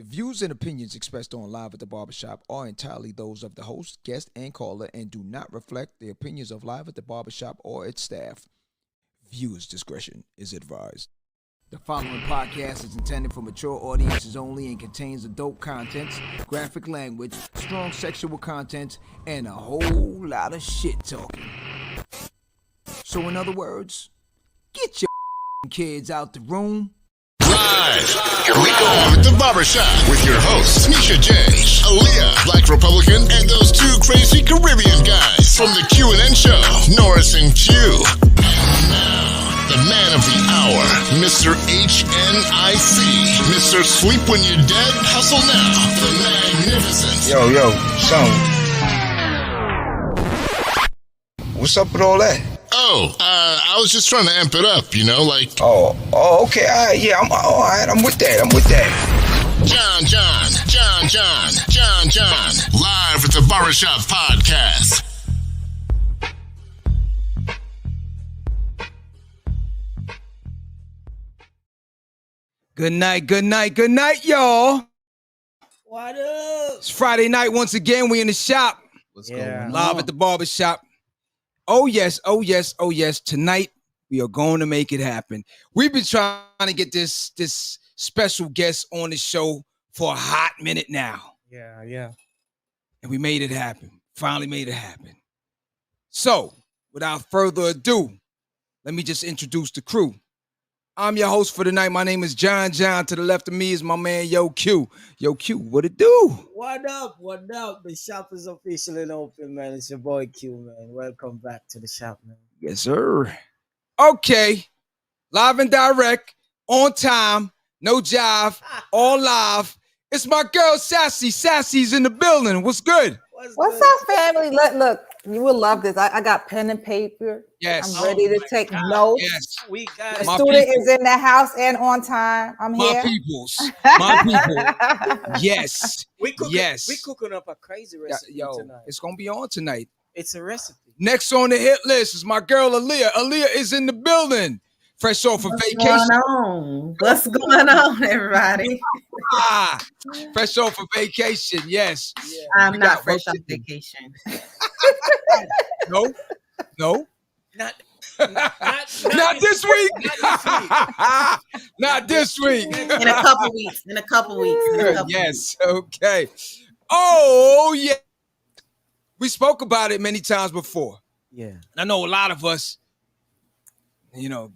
The views and opinions expressed on Live at the Barbershop are entirely those of the host, guest, and caller and do not reflect the opinions of Live at the Barbershop or its staff. Viewers' discretion is advised. The following podcast is intended for mature audiences only and contains adult content, graphic language, strong sexual content, and a whole lot of shit talking. So in other words, get your kids out the room. Live, here we go at the Barbershop with your hosts, Misha J, Aaliyah, Black Republican, and those two crazy Caribbean guys from the Q&N show, Norris and Q. And now, the man of the hour, Mr. HNIC, Mr. Sleep When You're Dead, Hustle Now, the magnificent. Yo, son. What's up with all that? I was just trying to amp it up, you know, like... Oh, okay, all right, yeah, all right, I'm with that. John, live at the Barbershop podcast. Good night, y'all. What up? It's Friday night once again. We in the shop. What's going on? Live at the Barbershop. Oh yes. Tonight we are going to make it happen. We've been trying to get this special guest on the show for a hot minute now. Yeah. And we made it happen. Finally made it happen. So, without further ado, let me just introduce the crew. I'm your host for tonight. My name is John. To the left of me is my man, Yo Q. Yo Q, what it do? What up? The shop is officially open, man. It's your boy Q, man. Welcome back to the shop, man. Yes, sir. Okay. Live and direct, on time, no jive, all live. It's my girl, Sassy. Sassy's in the building. What's good? What's up, family? Look, you will love this. I got pen and paper. Yes. I'm ready to take notes. Yes. We got The it. student is in the house and on time. I'm My here. peoples. My people. Yes. We cooking up a crazy Yeah, recipe tonight. it's going to be on tonight. It's a recipe. Next on the hit list is my girl, Aaliyah. Aaliyah is in the building. Fresh off of vacation. What's going on, everybody? Fresh off of vacation, yes. Yeah. I'm We not got fresh on roasted. vacation. No. Not Not this week. Not this week. In a couple weeks. Yes. Okay. Oh, yeah. We spoke about it many times before. Yeah. I know a lot of us, you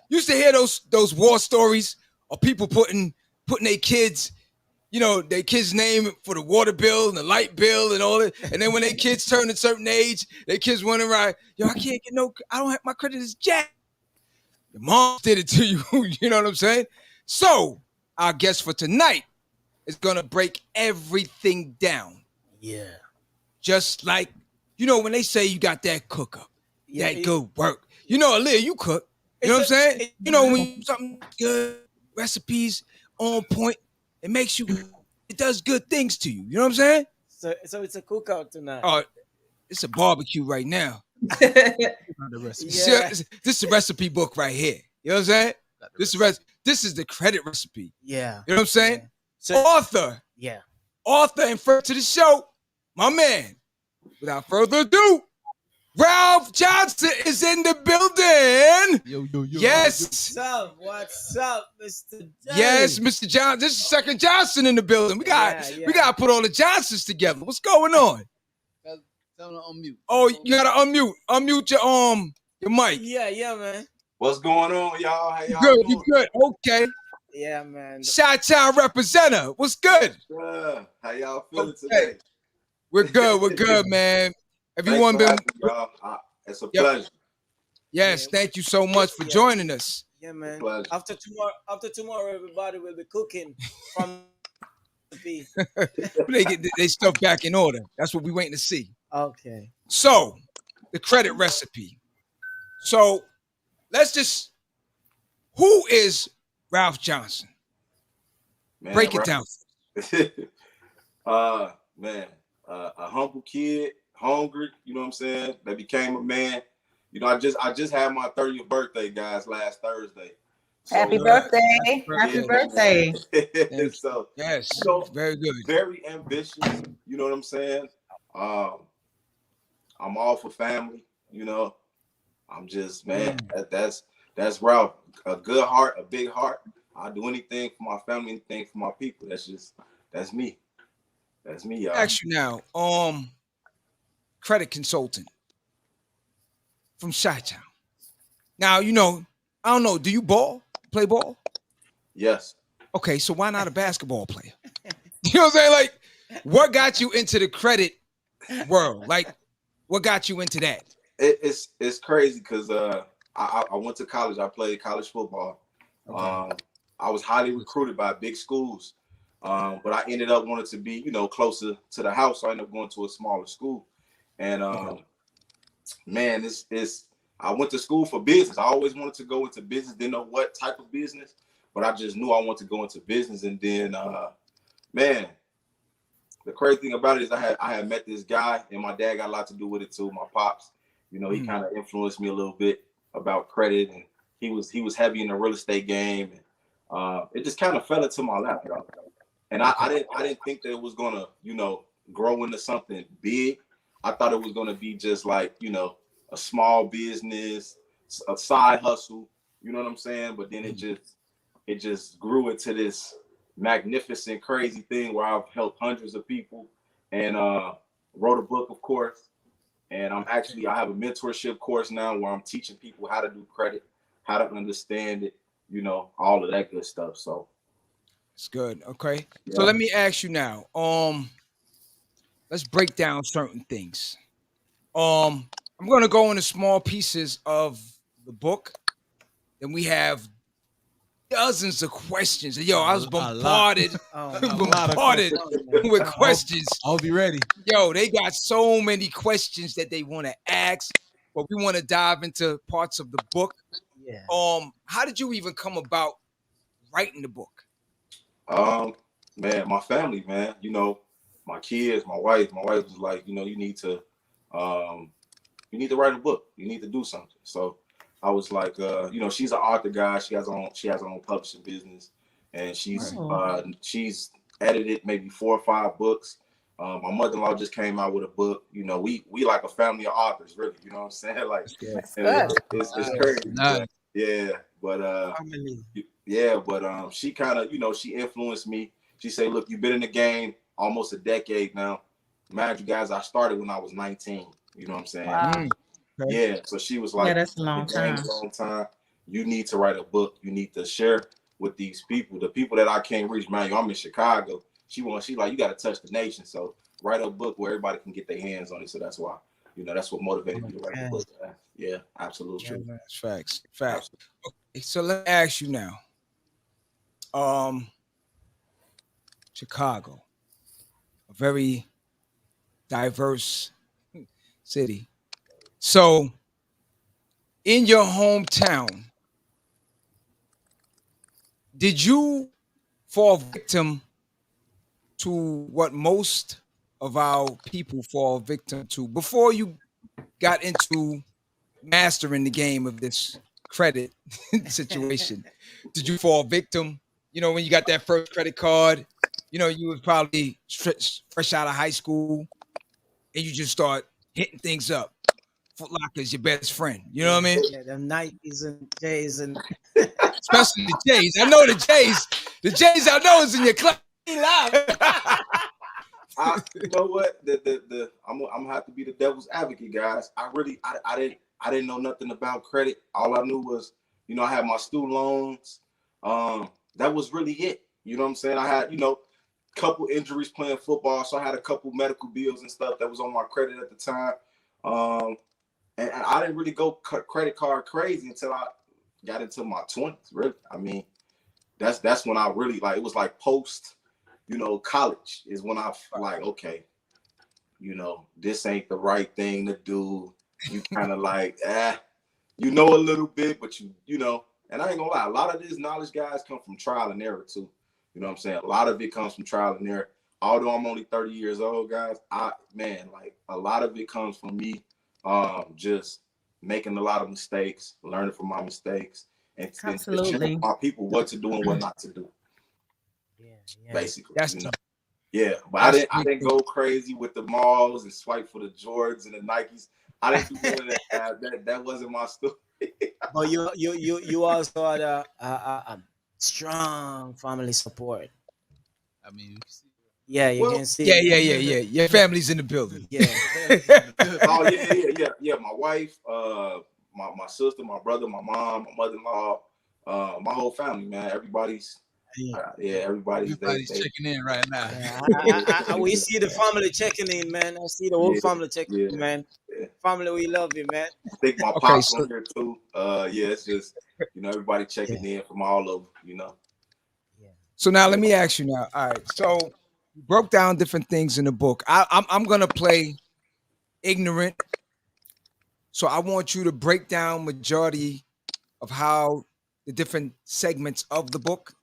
used to hear those war stories of people putting their kids, their kids' name for the water bill and the light bill and all that. And then when their kids turn a certain age, their kids wondering, right, I can't get I don't have, my credit is jacked. The mom did it to you, you know what I'm saying? So our guest for tonight is going to break everything down. Yeah. Just like, when they say you got that cook up, that good work. Aaliyah, you cook. You know what I'm saying? When you something good, recipes on point, it does good things to you. You know what I'm saying? So it's a cookout tonight. Oh, it's a barbecue right now. Yeah. This is a recipe book right here. You know what I'm saying? This is the credit recipe. Yeah. You know what I'm saying? Yeah. So, Author and first to the show, my man. Without further ado, Ralph Johnson is in the building. Yo. Yes. What's up, Mr. J? Yes, Mr. Johnson. This is second Johnson in the building. We got to put all the Johnsons together. What's going on? Tell them to unmute. Oh, you gotta unmute your mic. Yeah, man. What's going on, y'all? How y'all Good, doing? you good. Okay. Yeah, man. Chi-Town representative. What's good? How y'all feeling Okay. today? We're good, man. Everyone been y'all. It's a pleasure. Yes, thank you so much for joining us. Yeah, man. Pleasure. After tomorrow, everybody will be cooking from the They stuff back in order. That's what we waiting to see. Okay. So, the credit recipe. So, who is Ralph Johnson? Man, Break it down. A humble kid, hungry, you know what I'm saying? That became a man. I just had my 30th birthday, guys, last Thursday. Happy So birthday. That's Happy yeah, perfect. birthday. Thank you. so Yes, you know, very good. very ambitious. You know what I'm saying? Um, I'm all for family. You know, I'm just man. That's Ralph. A good heart, a big heart. I'll do anything for my family, anything for my people. That's me. That's me, y'all. Ask you now, credit consultant from Chi-Town. Now, I don't know. Do you play ball? Yes. Okay, so why not a basketball player? You know what I'm saying? Like, what got you into the credit world? Like, what got you into that? It's crazy because I went to college. I played college football. Okay. I was highly recruited by big schools, but I ended up wanting to be closer to the house. So I ended up going to a smaller school, and Okay. man, it's I went to school for business. I always wanted to go into business. Didn't know what type of business, but I just knew I wanted to go into business. And then, man, the crazy thing about it is I had met this guy, and my dad got a lot to do with it too. My pops, he Mhm. kind of influenced me a little bit about credit, and he was heavy in the real estate game, and it just kind of fell into my lap, bro. And I didn't think that it was gonna grow into something big. I thought it was gonna be just like a small business, a side hustle. You know what I'm saying? But then it just grew into this magnificent, crazy thing where I've helped hundreds of people and wrote a book, of course. And I have a mentorship course now where I'm teaching people how to do credit, how to understand it, all of that good stuff. So It's good. Okay. So yeah. let me ask you now. Let's break down certain things. I'm gonna go into small pieces of the book. Then we have dozens of questions. Yo, I was A lot. bombarded, Oh, A lot of bombarded questions. with man. questions. I'll be ready. Yo, they got so many questions that they want to ask, but we want to dive into parts of the book. Yeah. How did you even come about writing the book? Um, man, my family, man, my kids, my wife. My wife was like, um, you need to write a book. You need to do something. So I was like, she's an author guy. She has her own publishing business, and Oh, she's edited maybe 4 or 5 books. My mother-in-law just came out with a book. We like a family of authors, really. You know what I'm saying? Like, That's good. that's and good. it's Nice. crazy, Nice. but yeah, but Family. yeah, but she kind of, she influenced me. She said, "Look, you've been in the game almost a decade now. Mind you, guys, I started when I was 19. You know what I'm saying? Wow. Okay. Yeah." So she was Yeah, like, that's a "You've been long in the game time. a long time. You need to write a book. You need to share with these people, the people that I can't reach. Man, I'm in Chicago. She like, you got to touch the nation. So write a book where everybody can get their hands on it. So that's why, that's what motivated me to write the Okay. book. Man. Yeah, absolutely, Yeah, True. man. That's facts. Facts. absolutely. Okay, so let me ask you now. Um, Chicago, a very diverse city. So, in your hometown, did you fall victim to what most of our people fall victim to before you got into mastering the game of this credit situation? Did you fall victim? When you got that first credit card, you was probably fresh out of high school and you just start hitting things up. Foot Locker's your best friend. You know what I mean? Yeah, them Nikes and J's and Especially the Jays. I know the Jays. The Jays I know is in your club. You know what? I'm gonna have to be the devil's advocate, guys. I didn't know nothing about credit. All I knew was, I had my student loans. That was really it. You know what I'm saying? I had, couple injuries playing football, so I had a couple medical bills and stuff that was on my credit at the time. And I didn't really go credit card crazy until I got into my 20s. Really, I mean, that's when I really like. It was like post, college is when I like, okay, this ain't the right thing to do. You kind of like, a little bit, but and I ain't gonna lie, a lot of this knowledge, guys, come from trial and error too. You know what I'm saying? A lot of it comes from trial and error. Although I'm only 30 years old, guys, like a lot of it comes from me just making a lot of mistakes, learning from my mistakes, and Absolutely. showing my people what to do and what not to do. Yeah. Basically, That's you know. the Yeah, but that's I the big didn't thing. go crazy with the malls and swipe for the Jordans and the Nikes. I didn't do none of that. That wasn't my story. But you also had a strong family support. I mean, Yeah, you Well, can see Yeah, it. yeah, yeah, yeah. Your family's in the building. Yeah. oh yeah. My wife, my sister, my brother, my mom, my mother-in-law, my whole family, man. Everybody's Yeah. everybody's everybody's checking in right now. Yeah, they we see the family checking in, man. I see the whole yeah, family checking yeah, in, man. yeah. Family, we love you, man. I think my Okay, pops so on here too. Yeah, it's just everybody Yeah, checking in from all over. yeah, so now Yeah. let me ask you now. All right, so you broke down different things in the book. I'm gonna play ignorant, so I want you to break down majority of how the different segments of the book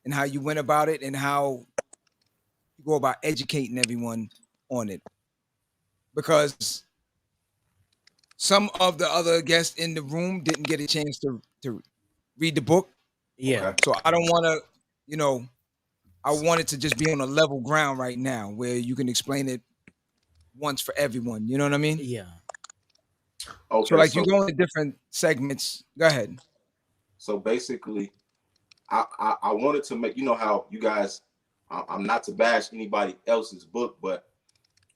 and how you went about it and how you go about educating everyone on it. Because some of the other guests in the room didn't get a chance to read the book. yeah, Okay. So I don't want to, you know, I want it to just be on a level ground right now where you can explain it once for everyone. You know what I mean? yeah, So Okay. like you go into different segments. Go ahead. So basically, I wanted to make how you guys. I'm not to bash anybody else's book, but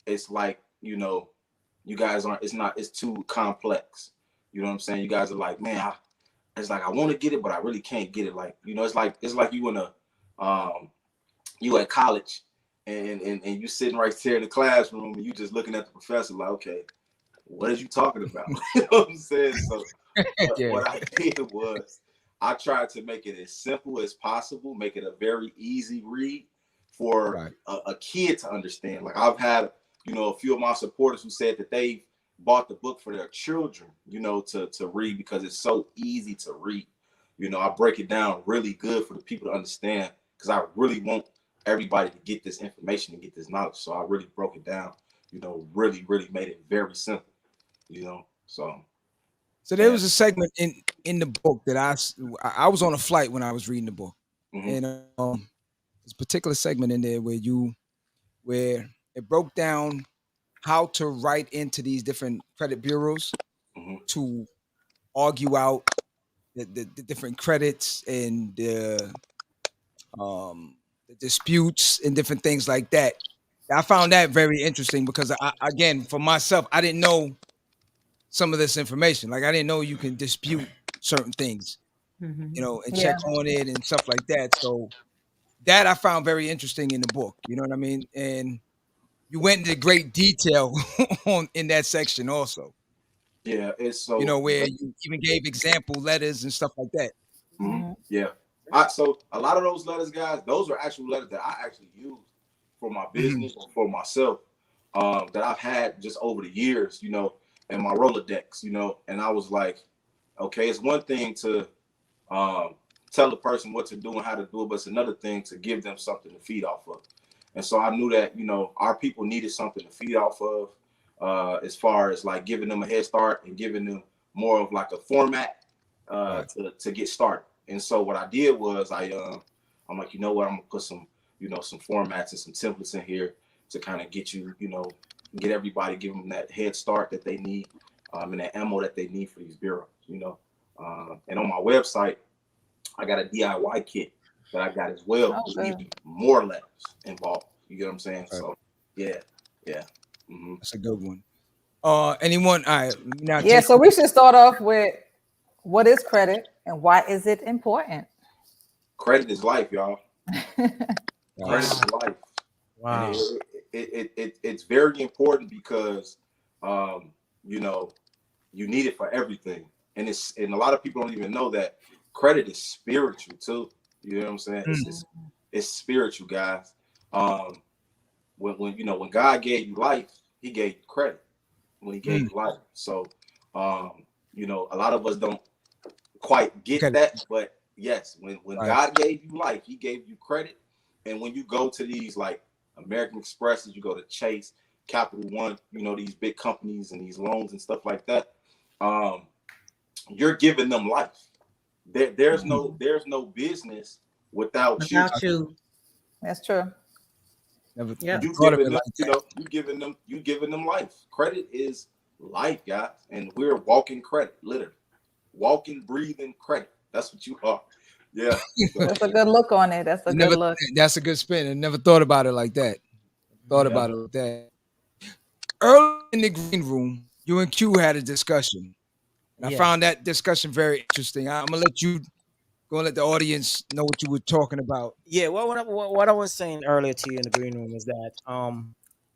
it's like you guys aren't. It's not. It's too complex. You know what I'm saying? You guys are like, man, it's like I want to get it, but I really can't get it. Like it's like you in a you at college and you sitting right there in the classroom and you just looking at the professor like, okay, what is you talking about? You know what I'm saying? So Yeah. what I did was I tried to make it as simple as possible, make it a very easy read for Right. a kid to understand. Like I've had, a few of my supporters who said that they bought the book for their children, to read because it's so easy to read. I break it down really good for the people to understand because I really want everybody to get this information and get this knowledge. So I really broke it down, really, really made it very simple, so. So there was a segment in the book that I was on a flight when I was reading the book, Mhm. and this particular segment in there where it broke down how to write into these different credit bureaus Mhm. to argue out the different credits and the disputes and different things like that. I found that very interesting because again, for myself, I didn't know some of this information. Like I didn't know you can dispute certain things, and Yeah. check on it and stuff like that. So that I found very interesting in the book. You know what I mean? And you went into great detail on in that section also. Yeah, it's so. Where you even gave example letters and stuff like that. Mhm. Mhm. Yeah. So a lot of those letters, guys, those are actual letters that I actually use for my Mhm. business or for myself, that I've had just over the years, and my Rolodex, and I was like, okay, it's one thing to tell the person what to do and how to do it, but it's another thing to give them something to feed off of. And so I knew that, our people needed something to feed off of, as far as like giving them a head start and giving them more of like a format Right. to get started. And so what I did was I'm like, you know what, I'm gonna put some, some formats and some templates in here to kind of get you, get everybody, give them that head start that they need, and that ammo that they need for these bureaus. And on my website, I got a DIY kit that I got as well with Okay. even more letters involved. You get what I'm saying? Right. So yeah, yeah. Mm-hmm. That's a good one. Anyone? All right. Now Yeah, take. so we should start off with what is credit and why is it important? Credit is life, y'all. Credit Yes. is life. And wow. it's very important because you know you need it for everything, and a lot of people don't even know that credit is spiritual too. You know what I'm saying? Mm. It's spiritual, guys. Um, when God gave you life, He gave you credit when He gave Mm. you life. So a lot of us don't quite get Okay. that, but yes, when Right. God gave you life, He gave you credit. And when you go to these like American Expresses, you go to Chase, Capital One, these big companies and these loans and stuff like that, you're giving them life. there's no business without you. Without you. That's true. Never Yep. You thought of giving it them, like that. you giving them life. Credit is life, guys, and we're walking credit, literally, walking, breathing credit. That's what you are. Yeah. That's a good look on it. That's a good look. That's a good spin. I never thought about it like that. Thought about it like that. Early in the green room, you and Q had a discussion. And I found that discussion very interesting. I'm gonna let you go and let the audience know what you were talking about. Yeah, what I was saying earlier to you in the green room is that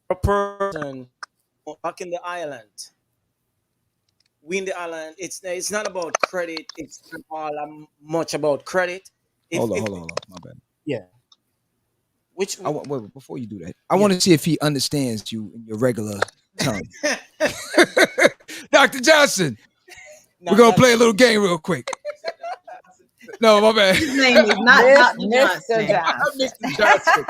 a person back in the island, we in the island, it's not about credit. It's not all much about credit. Hold on. My bad. Yeah. Which Wait, before you do that, I want to see if he understands you in your regular tongue. Dr. Johnson, we're gonna play a little game real quick. No, my bad. His name is not Dr. Mr. Johnson. Johnson. Mr. Johnson.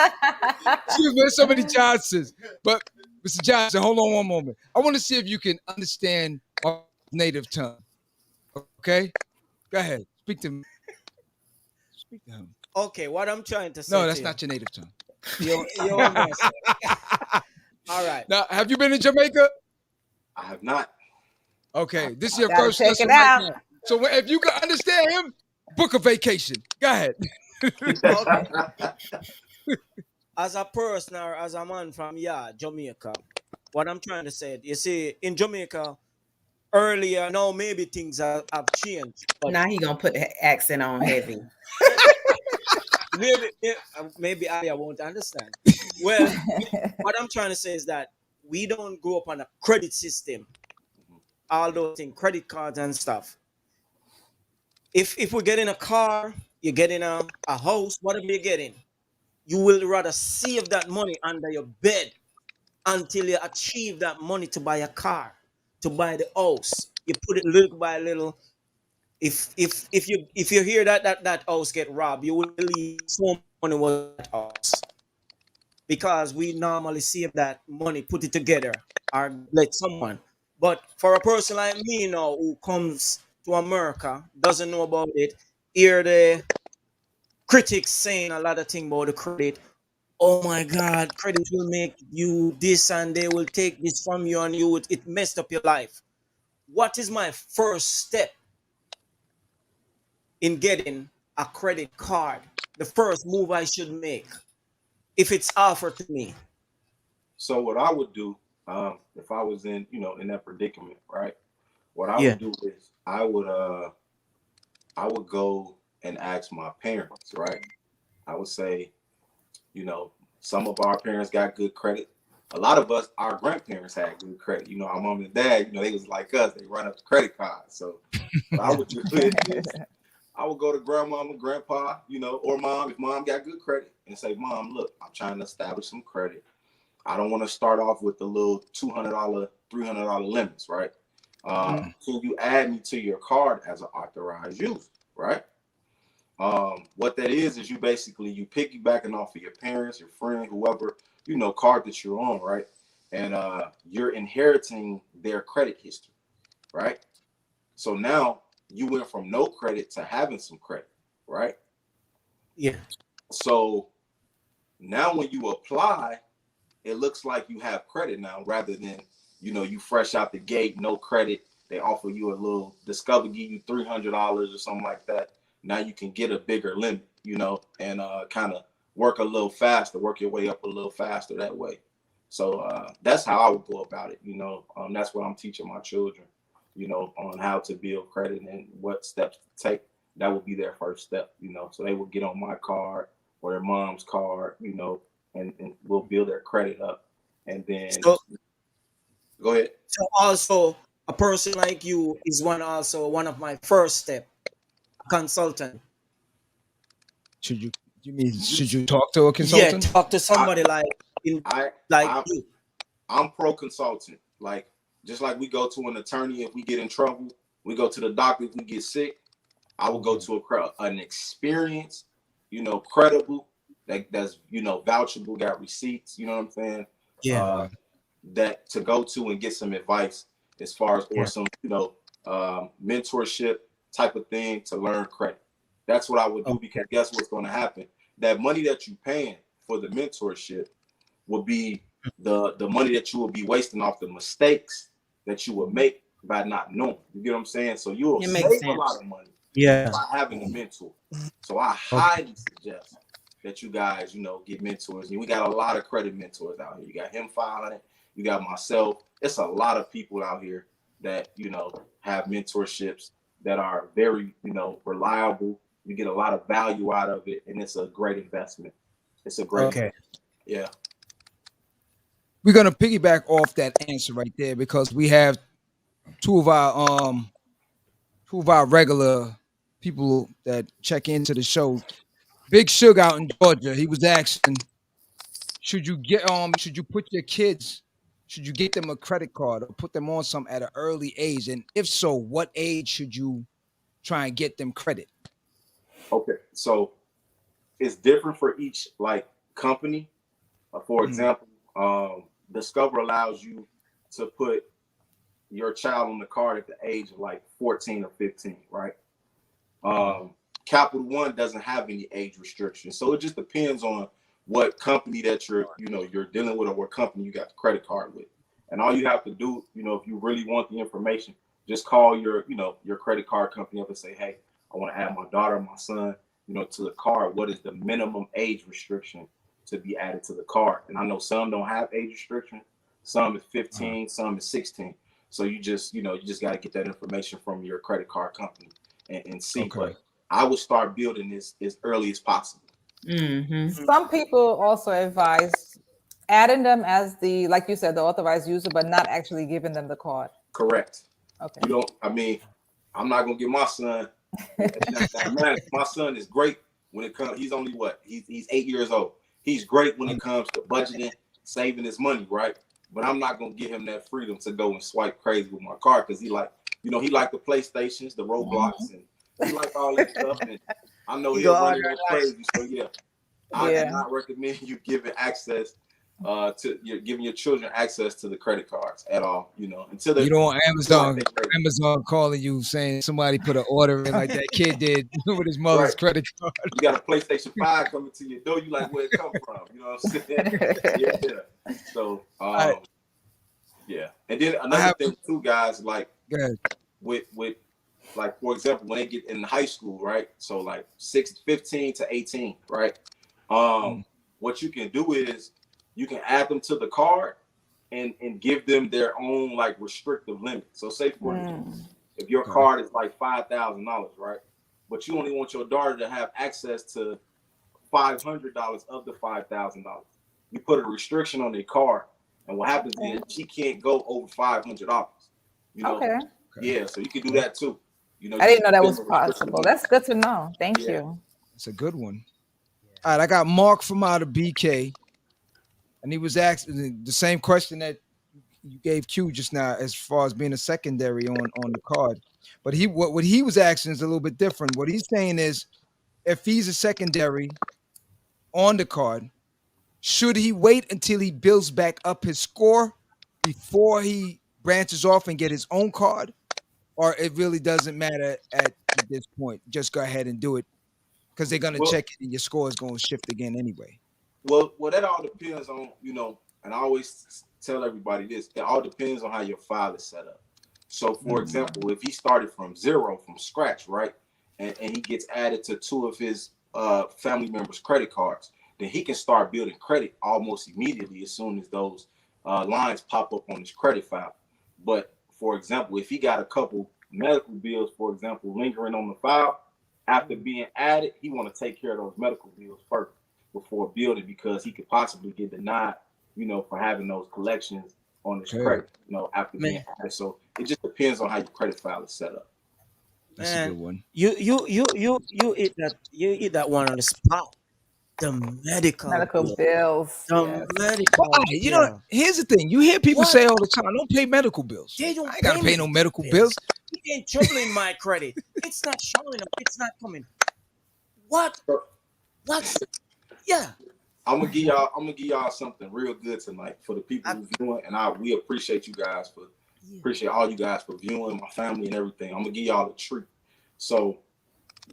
Excuse me, there's so many Johnsons. But Mr. Johnson, hold on one moment. I want to see if you can understand my native tongue. Okay? Go ahead. Speak to me. Speak to him. Okay, what I'm trying to say. No, that's not your native tongue. You're all right. Now, have you been in Jamaica? I have not. Okay, this is your Gotta first check lesson it out. right now. So if you can understand him, book a vacation. Go ahead. As a person or as a man from Jamaica, what I'm trying to say, you see, in Jamaica, earlier, now maybe things have changed. But Now he gonna put the accent on heavy. maybe I won't understand. Well, what I'm trying to say is that we don't grow up on a credit system. All those things, credit cards and stuff. If we get in a car, you're getting a house, whatever you're getting, you will rather save that money under your bed until you achieve that money to buy a car, to buy the house. You put it little by little. If you hear that house get robbed, you will believe so money was that house. Because we normally save that money, put it together, or let someone. But for a person like me now who comes to America, doesn't know about it, hear the critics saying a lot of things about the credit. Oh my God, credit will make you this and they will take this from you and it messed up your life. What is my first step in getting a credit card? The first move I should make if it's offered to me. So what I would do, if I was in that predicament, right? What I would do is I would go and ask my parents, right? I would say, some of our parents got good credit. A lot of us, our grandparents had good credit. Our mom and dad, they was like us. They run up the credit card. So what I would do is I would go to grandma and grandpa, or mom, if mom got good credit, and say, Mom, look, I'm trying to establish some credit. I don't want to start off with the little $200, $300 limits, right? Can you add me to your card as an authorized user, right? What that is you basically, you piggybacking off of your parents, your friend, whoever, card that you're on, right? And you're inheriting their credit history, right? So now you went from no credit to having some credit, right? Yeah. So now when you apply, it looks like you have credit now rather than, you fresh out the gate, no credit. They offer you a little Discover, give you $300 or something like that. Now you can get a bigger limit, and kind of work a little faster, work your way up a little faster that way. So that's how I would go about it. That's what I'm teaching my children, on how to build credit and what steps to take. That would be their first step, so they will get on my card or their mom's card, and we'll build their credit up. And then go ahead. So also a person like you is one of my first step, consultant. Should you talk to a consultant? Yeah, talk to somebody you. I'm pro consultant. Like, just like we go to an attorney if we get in trouble, we go to the doctor if we get sick. I will go to an experienced, credible, that's vouchable, got receipts. You know what I'm saying? Yeah. That to go to and get some advice as far as or some mentorship type of thing to learn credit. That's what I would do, because guess what's going to happen? That money that you paying for the mentorship will be the money that you will be wasting off the mistakes that you will make by not knowing. You get what I'm saying? So you will save a lot of money by having a mentor. So I highly suggest that you guys, get mentors. And we got a lot of credit mentors out here. You got him filing it. You got myself. It's a lot of people out here that, have mentorships that are very, reliable. You get a lot of value out of it, and it's a great investment. It's a great investment. Yeah. We're gonna piggyback off that answer right there, because we have two of our regular people that check into the show. Big Sugar out in Georgia, he was asking, should you put your kids, should you get them a credit card or put them on some at an early age? And if so, what age should you try and get them credit? Okay, so it's different for each company. For example, Discover allows you to put your child on the card at the age of 14 or 15, right? Capital One doesn't have any age restrictions, so it just depends on what company that you're dealing with, or what company you got the credit card with. And all you have to do, if you really want the information, just call your credit card company up and say, hey, I want to add my daughter or my son, to the card. What is the minimum age restriction to be added to the card? And I know some don't have age restriction. Some is 15, some is 16. So you just got to get that information from your credit card company and see. Okay. But I would start building this as early as possible. Mm-hmm. Some people also advise adding them as like you said, the authorized user, but not actually giving them the card. Correct. Okay. I'm not gonna give my son. My son is great when it comes. He's only he's 8 years old. He's great when it comes to budgeting, saving his money, right? But I'm not gonna give him that freedom to go and swipe crazy with my card, because he like the PlayStations, the Roblox, and he like all that stuff. And I know he'll run go crazy. So I do not recommend you giving access giving your children access to the credit cards at all. Until they, you don't want Amazon calling you saying somebody put an order in like that kid did with his mother's credit card. You got a PlayStation 5 coming to your door. You like, where it come from? You know what I'm saying? Yeah. So and then another thing too, guys, with for example, when they get in high school, right? So 15 to 18, right? What you can do is you can add them to the card and give them their own restrictive limit. So say for instance, if your card is $5,000, right? But you only want your daughter to have access to $500 of the $5,000. You put a restriction on their card, and what happens is she can't go over $500. Yeah, so you can do that too. I didn't know that was possible. That's good to know. Thank you. It's a good one. All right, I got Mark from out of BK, and he was asking the same question that you gave Q just now, as far as being a secondary on the card. But what he was asking is a little bit different. What he's saying is, if he's a secondary on the card, should he wait until he builds back up his score before he branches off and get his own card? Or it really doesn't matter at this point? Just go ahead and do it, because they're going to check it and your score is going to shift again anyway. Well, that all depends on, and I always tell everybody this, it all depends on how your file is set up. So, for example, if he started from zero, from scratch, right, and he gets added to two of his family members' credit cards, then he can start building credit almost immediately as soon as those lines pop up on his credit file. But, for example, if he got a couple medical bills, for example, lingering on the file, after being added, he want to take care of those medical bills first before building, because he could possibly get denied, for having those collections on his credit, after being added. So it just depends on how your credit file is set up. That's a good one. You eat that one on the spot. The medical bills. Here's the thing. You hear people say all the time, don't pay medical bills. I ain't got to pay no medical bills. He ain't troubling my credit. It's not showing up. It's not coming. What? Yeah. I'm gonna give y'all something real good tonight for the people who viewing, and we appreciate you guys appreciate all you guys for viewing, my family and everything. I'm gonna give y'all a treat. So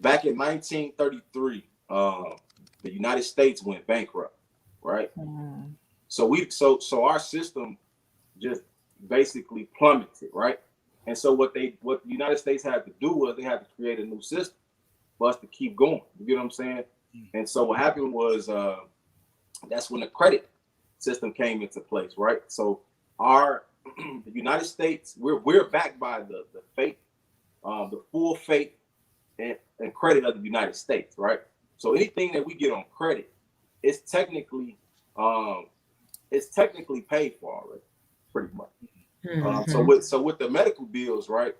back in 1933, the United States went bankrupt, right? Mm. So our system just basically plummeted, right? And so what the United States had to do was they had to create a new system for us to keep going. You get what I'm saying? And so what happened was that's when the credit system came into place, right? So our the United States, we're backed by the faith, the full faith and credit of the United States, right? So anything that we get on credit, it's technically paid for already, pretty much. So with the medical bills, right?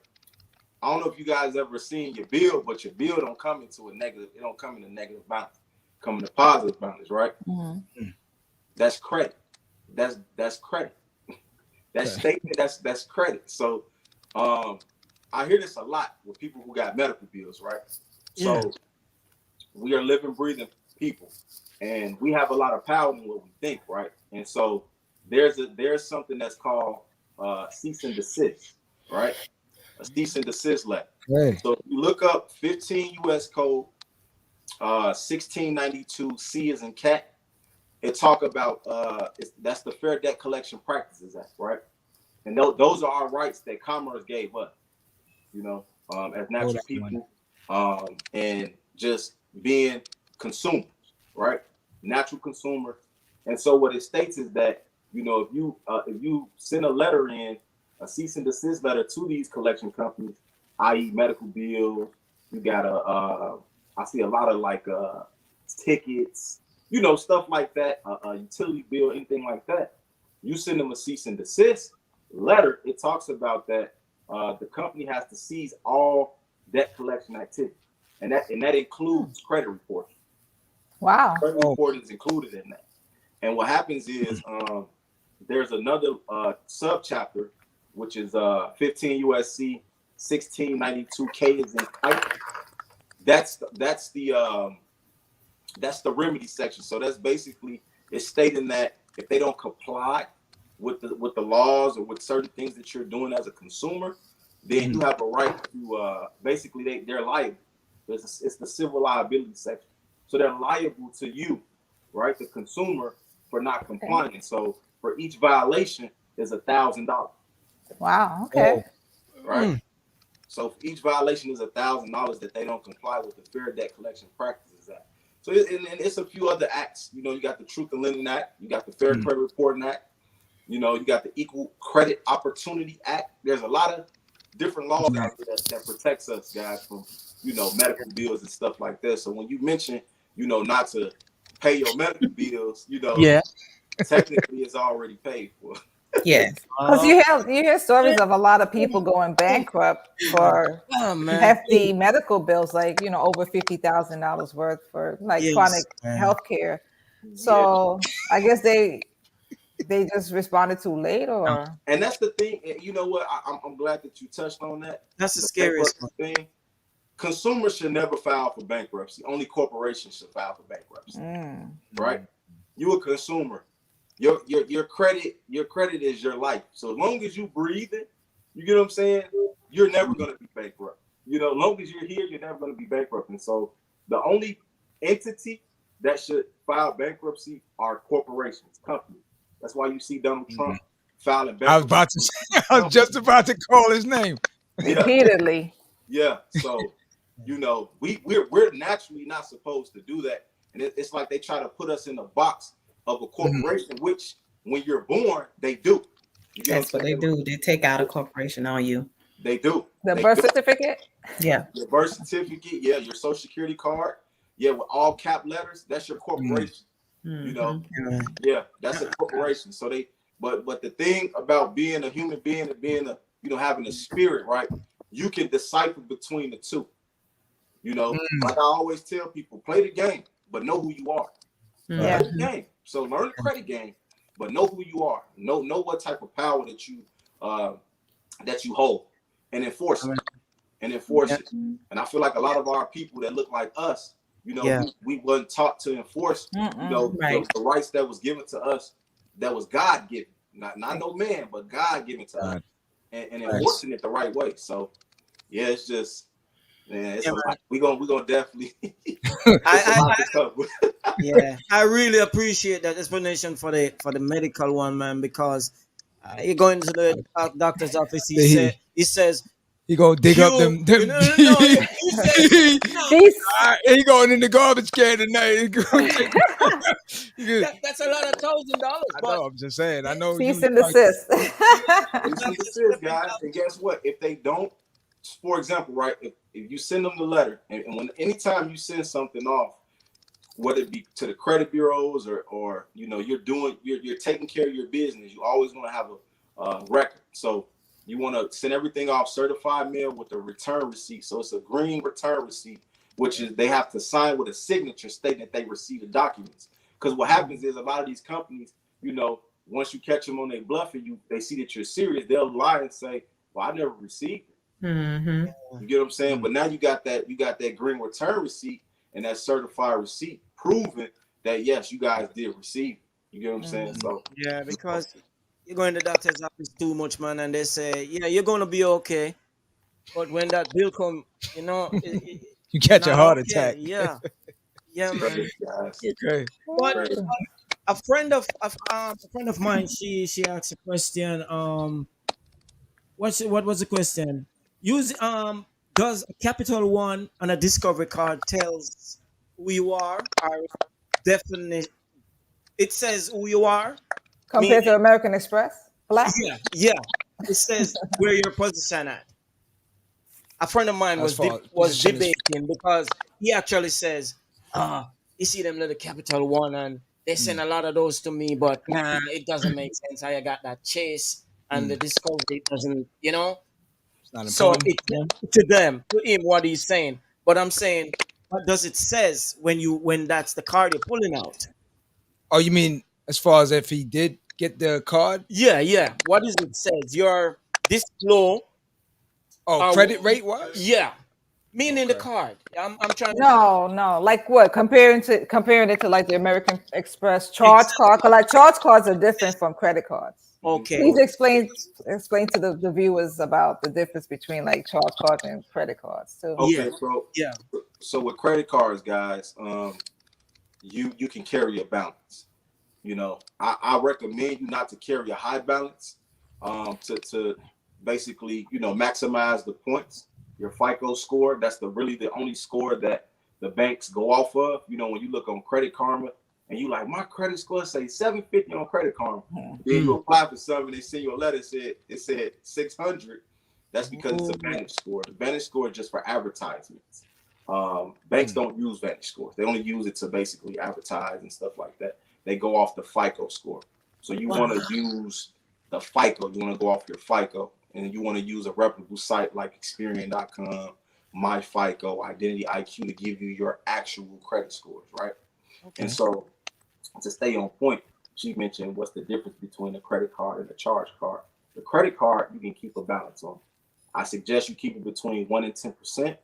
I don't know if you guys ever seen your bill, but your bill don't come into a negative. It don't come in a negative balance. Come in a positive balance, right? Mm-hmm. That's credit. That's credit. That statement. That's credit. So, I hear this a lot with people who got medical bills, right? Yeah. So, we are living, breathing people, and we have a lot of power in what we think, right? And so, there's something that's called cease and desist, right? A cease and desist letter. Hey. So if you look up 15 U.S. Code 1692 C as in cat, it talk about that's the Fair Debt Collection Practices Act, right? And those are our rights that Commerce gave us, you know, as natural people, and just being consumers, right? Natural consumers. And so what it states is that, you know, if you send a letter in, a cease and desist letter to these collection companies, i.e. medical bills, you got I see a lot of like tickets, you know, stuff like that, a utility bill, anything like that. You send them a cease and desist letter. It talks about that the company has to cease all debt collection activity, and that includes credit reporting. Wow. Credit reporting is included in that. And what happens is there's another subchapter, which is 15 USC 1692 K is in kite. That's the remedy section. So that's basically it's stating that if they don't comply with the laws or with certain things that you're doing as a consumer, then you have a right to basically they're liable. It's the civil liability section. So they're liable to you, right, the consumer, for not complying. So for each violation is $1,000. Wow. Okay. Right. So for each violation is $1,000 that they don't comply with the Fair Debt Collection Practices Act. So and it's a few other acts. You know, you got the Truth in Lending Act, you got the Fair Credit Reporting Act, you know, you got the Equal Credit Opportunity Act. There's a lot of different laws out there that protects us guys from, you know, medical bills and stuff like this. So when you mention, you know, not to pay your medical bills, you know, technically it's already paid for. Yes. Because you hear stories of a lot of people going bankrupt for hefty medical bills, like, you know, over $50,000 worth for like chronic health care. So I guess they just responded too late, or. And that's the thing. You know what? I'm glad that you touched on that. That's the scariest thing. Consumers should never file for bankruptcy. Only corporations should file for bankruptcy. Right? You a consumer. Your credit is your life. So as long as you breathing, you get what I'm saying, you're never going to be bankrupt. You know, as long as you're here, you're never going to be bankrupt. And so the only entity that should file bankruptcy are corporations, companies. That's why you see Donald Trump filing bankruptcy. I was just about to call his name repeatedly. Yeah. So, you know, we're naturally not supposed to do that. And it's like they try to put us in a box of a corporation, which when you're born, they do. That's what they do. They take out a corporation on you. They do. The birth certificate? Yeah. Your birth certificate, yeah, your social security card, yeah, with all cap letters, that's your corporation. You know, yeah, that's a corporation. So but the thing about being a human being and being a, you know, having a spirit, right? You can decipher between the two. You know, like I always tell people, play the game, but know who you are. Play the game. So learn the credit game, but know who you are. Know what type of power that you hold, and enforce it. And enforce it. And I feel like a lot of our people that look like us, you know, we wasn't taught to enforce, you know, the rights that was given to us, that was God given, not no man, but God given to us, and enforcing it the right way. So, yeah, it's just Man, it's a lot. We gonna definitely. Yeah, I really appreciate that explanation for the medical one, man, because you go into the doctor's office. He says he gonna dig up them. No, he said He going in the garbage can tonight. That's a lot of $1,000. I know. I'm just saying. I know. Cease and desist. Cease and desist, guys. And guess what? If they don't, for example, right? If you send them the letter, and when anytime you send something off, whether it be to the credit bureaus or you're taking care of your business, you always want to have a record. So you want to send everything off certified mail with a return receipt. So it's a green return receipt, which is they have to sign with a signature stating that they received the documents. Because what happens is a lot of these companies, once you catch them on their bluff and they see that you're serious, they'll lie and say, "Well, I never received it." Mm-hmm. You get what I'm saying? But now you got that green return receipt and that certified receipt proving that yes, you guys did receive it. You get what I'm saying? So yeah, because you go in the doctor's office too much, man, and they say, "Yeah, you're gonna be okay," but when that bill come, you catch a heart attack. Yeah, yeah, man. Okay. But a friend of mine, she asked a question. What was the question? Does a Capital One on a Discovery card tells who you are? Or definitely, it says who you are compared to American Express, black. Yeah. It says where your position at. A friend of mine was debating because he actually says, you see them little Capital One and they send a lot of those to me, but it doesn't make sense. I got that Chase and the Discovery doesn't, It's not so important. to him, what he's saying. But I'm saying, what does it says when that's the card you're pulling out? Oh, you mean as far as if he did get the card? Yeah. What does it says? You're this low. Oh, credit rate was? Yeah. Meaning the card. I'm trying to No. Like what? Comparing it to like the American Express charge card. Because like charge cards are different from credit cards. Okay. Please explain to the viewers about the difference between like charge cards and credit cards too. Okay, so with credit cards, guys, you can carry a balance. I recommend you not to carry a high balance, to basically, maximize the points, your FICO score. That's really the only score that the banks go off of. When you look on Credit Karma and you like, my credit score say 750 on Credit Karma. Then you apply for something, they send you a letter, it said 600. That's because it's a Vantage score. The Vantage score is just for advertisements. Banks don't use Vantage scores. They only use it to basically advertise and stuff like that. They go off the FICO score. So you want to use the FICO. You want to go off your FICO, and you want to use a reputable site like Experian.com, MyFICO, Identity IQ to give you your actual credit scores, right? Okay. And so to stay on point, she mentioned what's the difference between a credit card and a charge card. The credit card, you can keep a balance on. I suggest you keep it between 1% and 10%.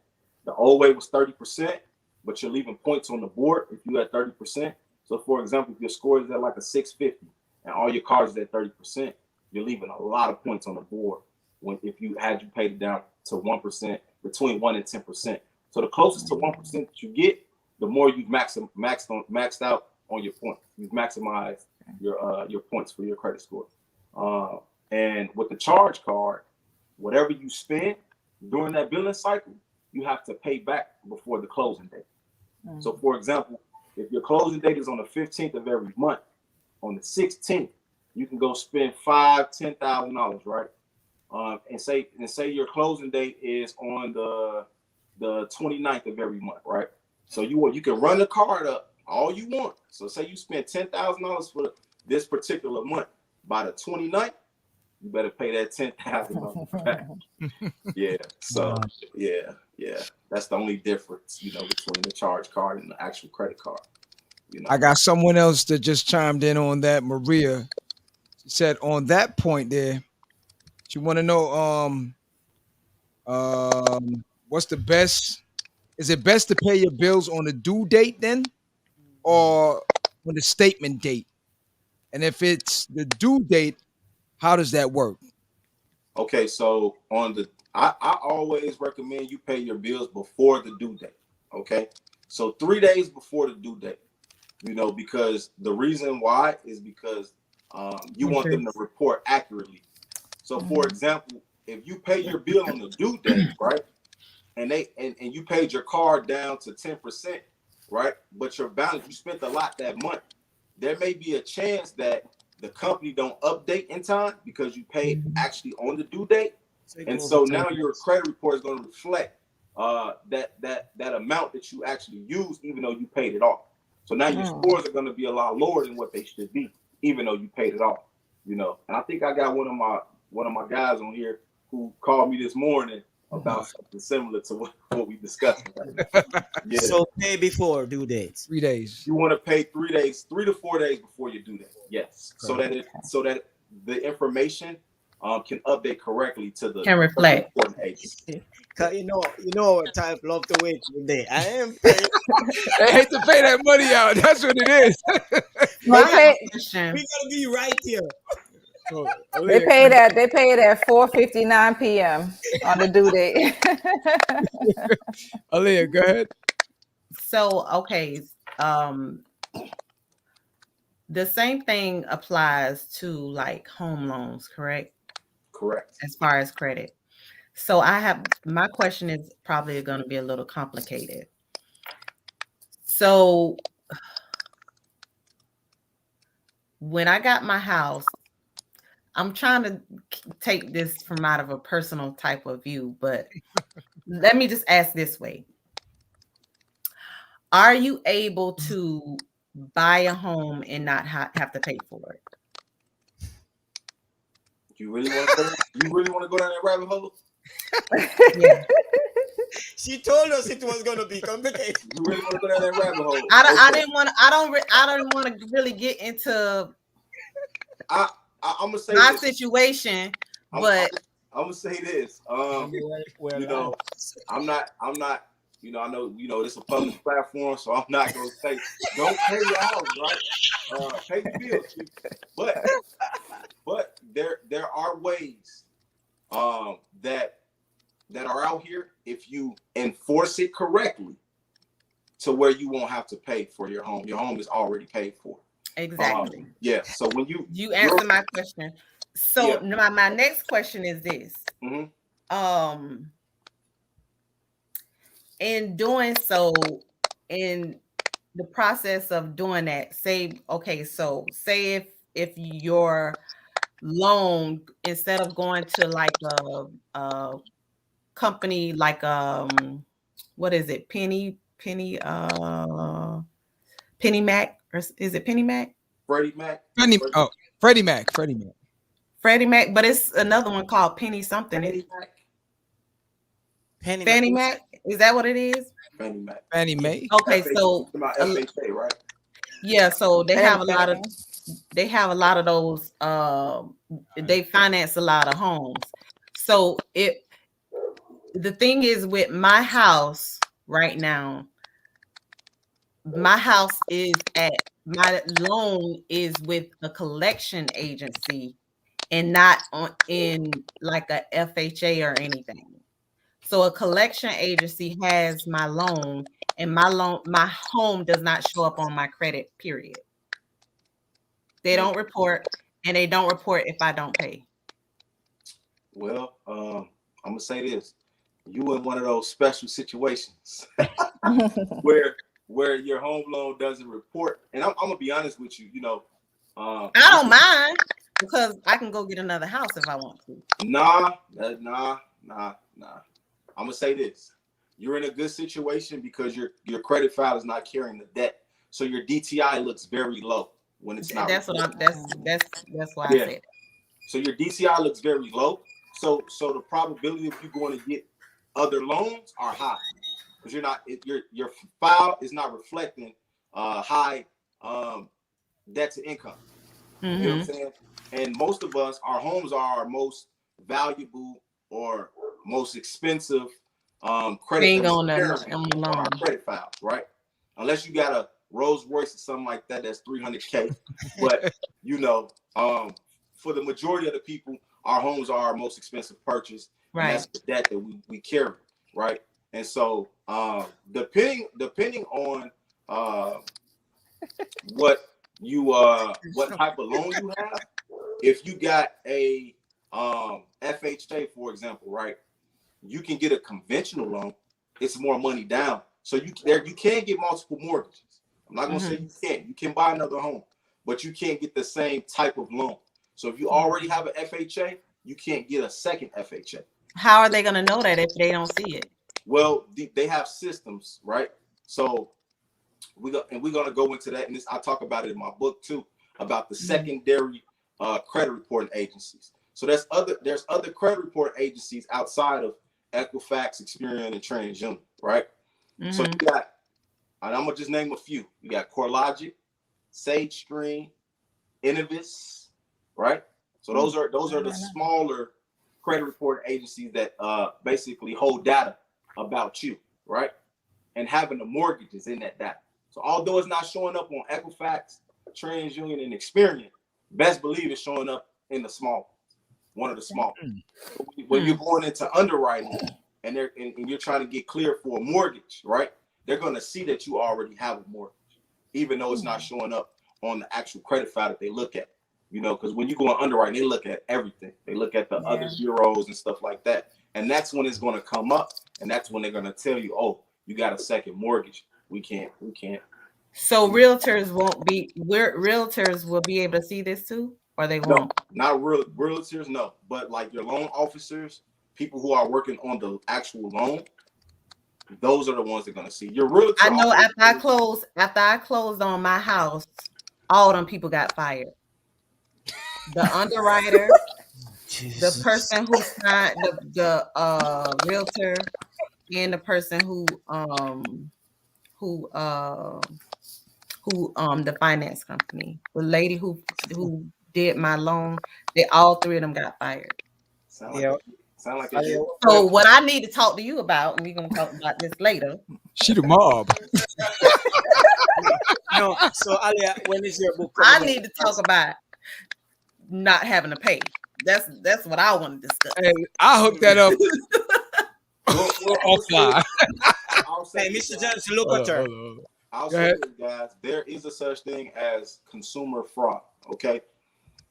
The old way was 30%, but you're leaving points on the board if you had 30%. So, for example, if your score is at like a 650 and all your cards is at 30%, you're leaving a lot of points on the board if you paid it down to 1%, between 1% and 10%. So the closest to 1% that you get, the more you've maxed out on your points. You've maximized your points for your credit score. And with the charge card, whatever you spend during that billing cycle, you have to pay back before the closing date. Mm-hmm. So, for example, if your closing date is on the 15th of every month, on the 16th, you can go spend $5,000, $10,000, right? And say your closing date is on the 29th of every month, right? So you can run the card up all you want. So say you spend $10,000 for this particular month. By the 29th, you better pay that $10,000 back. Yeah. So yeah. That's the only difference, between the charge card and the actual credit card. I got someone else that just chimed in on that. Maria, she said on that point there, she want to know what's the best? Is it best to pay your bills on the due date then, or on the statement date? And if it's the due date, how does that work? Okay, so on I always recommend you pay your bills before the due date. Okay, so 3 days before the due date. You know, because the reason why is because you want them to report accurately. So, for example, if you pay your bill on the due date, right, and you paid your card down to 10%, right, but your balance, you spent a lot that month, there may be a chance that the company don't update in time because you paid actually on the due date, and so now your credit report is going to reflect that amount that you actually used, even though you paid it off. So now your scores are going to be a lot lower than what they should be, even though you paid it off. You know, and I think I got one of my guys on here who called me this morning about something similar to what we discussed. Yeah. So pay before due dates. 3 days. You want to pay 3 days, 3 to 4 days before you do that. Yes. So that the information can update correctly to the Can reflect. Cause you know, type love to wait today. I am paying. They hate to pay that money out. That's what it is. We gotta be right here. They paid at 4:59 p.m. on the due date. Aaliyah, go ahead. So okay, the same thing applies to like home loans, correct? Correct. As far as credit. So my question is probably going to be a little complicated. So when I got my house, I'm trying to take this from out of a personal type of view, but let me just ask this way. Are you able to buy a home and not have to pay for it? You really want to go down that rabbit hole? Yeah. She told us it was gonna be complicated. You really want to go down that rabbit hole? I didn't want to really get into I'm gonna say my this. situation, but I'm gonna say this. You know, I'm not. You know, I know. You know, it's a public platform, so I'm not gonna say don't pay your house, right? Pay the bills, but there are ways that are out here if you enforce it correctly to where you won't have to pay for your home. Your home is already paid for. Exactly. Yeah. So when you answer my question. So my next question is this. In doing so, in the process of doing that, say if your loan, instead of going to like a company like what is it, Penny Mac, or is it Penny Mac? Freddie Mac. Freddie Mac. Freddie Mac, but it's another one called Penny something. Fannie Mac. Is that what it is? Fannie Mac. Fannie Mae. Okay, so FHA, right? Yeah, so they have a lot of those. They finance a lot of homes. So the thing is with my house right now, my loan is with a collection agency and not in like a FHA or anything. So a collection agency has my loan, and my home does not show up on my credit, period. They don't report, and they don't report if I don't pay. Well, I'm gonna say this: you in one of those special situations where your home loan doesn't report. And I'm gonna be honest with you. You know, I don't mind because I can go get another house if I want to. Nah. I'm gonna say this: you're in a good situation because your credit file is not carrying the debt, so your DTI looks very low when it's not. That's why I said. So your DTI looks very low. So the probability of you going to get other loans are high because your file is not reflecting high debt to income. You know what I'm saying? And most of us, our homes are our most valuable or most expensive credit on our credit file, right? Unless you got a Rolls Royce or something like that, that's $300K. But you know, for the majority of the people, our homes are our most expensive purchase, Right. And that's the debt that we carry, right? And so depending on what type of loan you have, if you got a FHA, for example, right, you can get a conventional loan. It's more money down, so you can get multiple mortgages. I'm not gonna say you can't. You can buy another home, but you can't get the same type of loan. So if you already have an FHA, you can't get a second FHA. How are they gonna know that if they don't see it? Well, they have systems, right? So we're gonna go into that, and I talk about it in my book too, about the secondary credit reporting agencies. So there's other credit reporting agencies outside of Equifax, Experian, and TransUnion, right? So you got, and I'm gonna just name a few. You got CoreLogic, SageStream, Innovis, right? So those are the smaller credit reporting agencies that basically hold data about you, right? And having the mortgages in that data. So although it's not showing up on Equifax, TransUnion, and Experian, best believe it's showing up in the small, one of the small. When you're going into underwriting and you're trying to get clear for a mortgage, right? They're going to see that you already have a mortgage, even though it's not showing up on the actual credit file that they look at. You know, because when you go on underwriting, they look at everything. They look at the other bureaus and stuff like that. And that's when it's going to come up. And that's when they're going to tell you, oh, you got a second mortgage. We can't. So realtors will be able to see this too, or they won't? No, not realtors, no. But like your loan officers, people who are working on the actual loan, those are the ones that are going to see. Your realtor. I know after I closed on my house, all them people got fired. The underwriter, the person who signed the realtor, and the person who the finance company, the lady who did my loan, all three of them got fired. Sound like so what I need to talk to you about, and we're gonna talk about this later. She the mob. No, so Alia, when is your book? I need to talk about not having to pay. That's what I want to discuss. Hey, I'll hook that up. Offline. Hey, Mr. Johnson, look at her. I'll say this, guys. There is a such thing as consumer fraud, okay?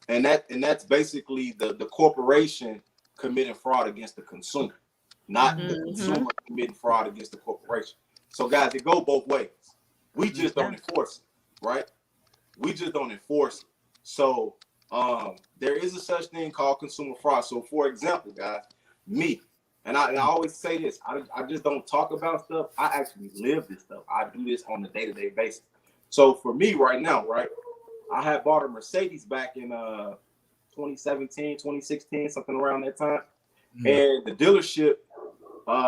And that's basically the corporation committing fraud against the consumer, not the consumer committing fraud against the corporation. So, guys, it go both ways. We just don't enforce it, right? We just don't enforce it. So, there is a such thing called consumer fraud. So, for example, guys, me, and I always say this, I just don't talk about stuff. I actually live this stuff. I do this on a day-to-day basis. So, for me right now, right, I had bought a Mercedes back in 2017, 2016, something around that time. And the dealership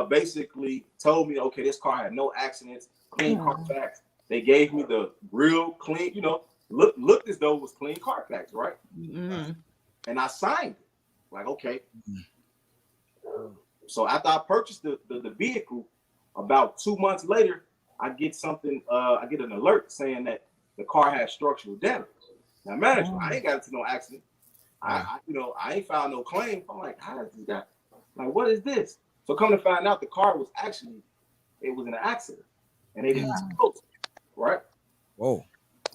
basically told me, okay, this car had no accidents, clean Carfax. They gave me the real clean, looked as though it was clean Carfax, right? And I signed it. Like, okay. So after I purchased the vehicle, about 2 months later, I get an alert saying that the car has structural damage. Now, management, I ain't got into no accident. I ain't filed no claim. I'm like, how is this guy? Like, what is this? So come to find out, the car was it was in an accident, and they didn't disclose it, right? Whoa.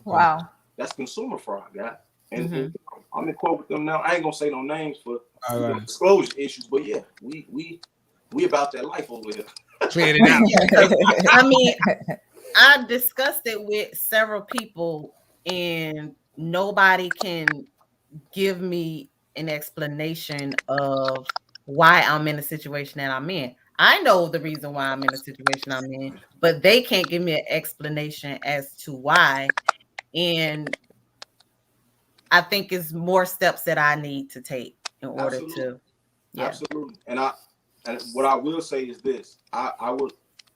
Wow. That's consumer fraud, guys. And I'm in court with them now. I ain't gonna say no names for disclosure issues, but yeah, we about that life over here. Cleared it out. I mean, I discussed it with several people, and nobody can give me an explanation of why I'm in the situation that I'm in. I know the reason why I'm in the situation I'm in, but they can't give me an explanation as to why. And I think it's more steps that I need to take in order to. Yeah. Absolutely. And what I will say is this: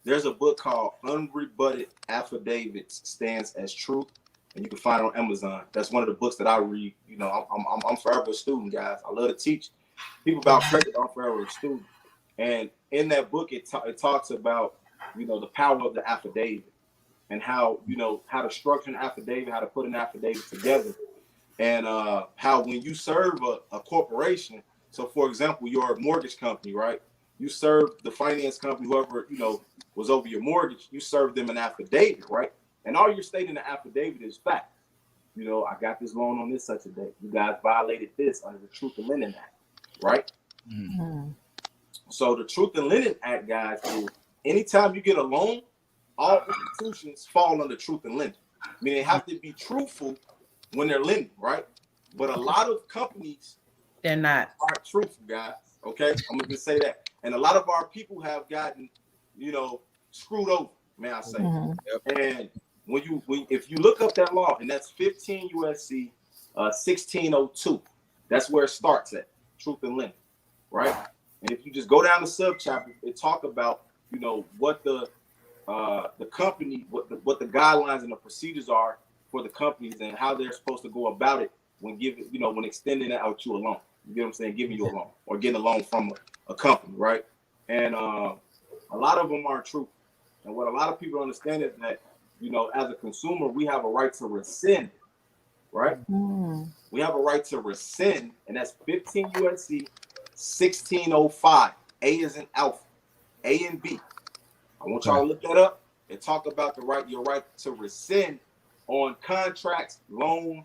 there's a book called Unrebutted Affidavits Stands as Truth, and you can find it on Amazon. That's one of the books that I read. I'm forever a student, guys. I love to teach people about credit. I'm forever a student. And in that book, it talks about, the power of the affidavit and how to structure an affidavit, how to put an affidavit together, and how when you serve a corporation, So, for example, your mortgage company, right? You served the finance company, whoever, was over your mortgage, you served them an affidavit, right? And all you're stating in the affidavit is fact. I got this loan on this such a date. You guys violated this under the Truth in Lending Act, right? Mm-hmm. So the Truth in Lending Act, guys, is anytime you get a loan, all institutions fall under Truth in Lending. I mean, they have to be truthful when they're lending, right? But a lot of companies, they're not truthful, guys. Okay, I'm gonna just say that. And a lot of our people have gotten, screwed over, may I say? Mm-hmm. And if you look up that law, and that's 15 USC 1602, that's where it starts at, Truth in Lending, right? And if you just go down the subchapter, it talk about what the company, what the guidelines and the procedures are for the companies and how they're supposed to go about it when giving, when extending out you a loan. You get what I'm saying? Giving you a loan or getting a loan from a company, right? And a lot of them aren't true. And what a lot of people understand is that, as a consumer, we have a right to rescind, right? Mm. We have a right to rescind, and that's 15 USC 1605. A is in alpha, A and B. I want y'all to look that up and talk about your right to rescind on contracts, loans,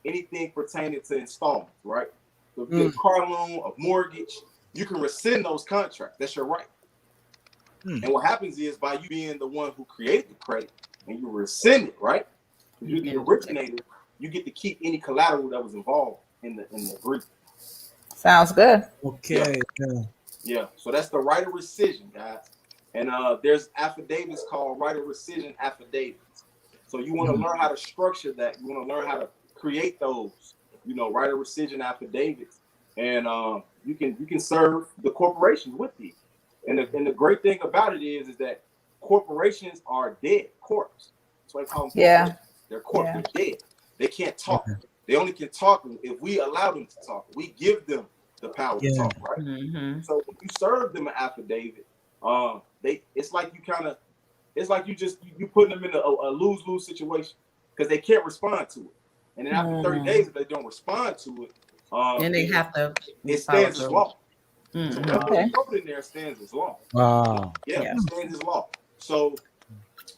anything pertaining to installments, right? So if you get a car loan, a mortgage, you can rescind those contracts. That's your right. And what happens is, by you being the one who created the credit and you rescind it, right? Because you're the originator, you get to keep any collateral that was involved in the agreement. Sounds good. Okay. Yeah. So that's the right of rescission, guys. And there's affidavits called right of rescission affidavits. So you want to learn how to structure that. You want to learn how to create those, right of rescission affidavits, and you can serve the corporations with these. And the great thing about it is that corporations are dead corpse. That's why I call them corporations. They're corpse. Yeah. They're dead. They can't talk. They only can talk if we allow them to talk. We give them the power to talk, right? Mm-hmm. So when you serve them an affidavit, it's like you putting them in a lose-lose situation because they can't respond to it. And then after 30 days, if they don't respond to it, then they have to. It stands as law. So whatever you put in there stands as law. Wow. Yeah, it stands as law. So,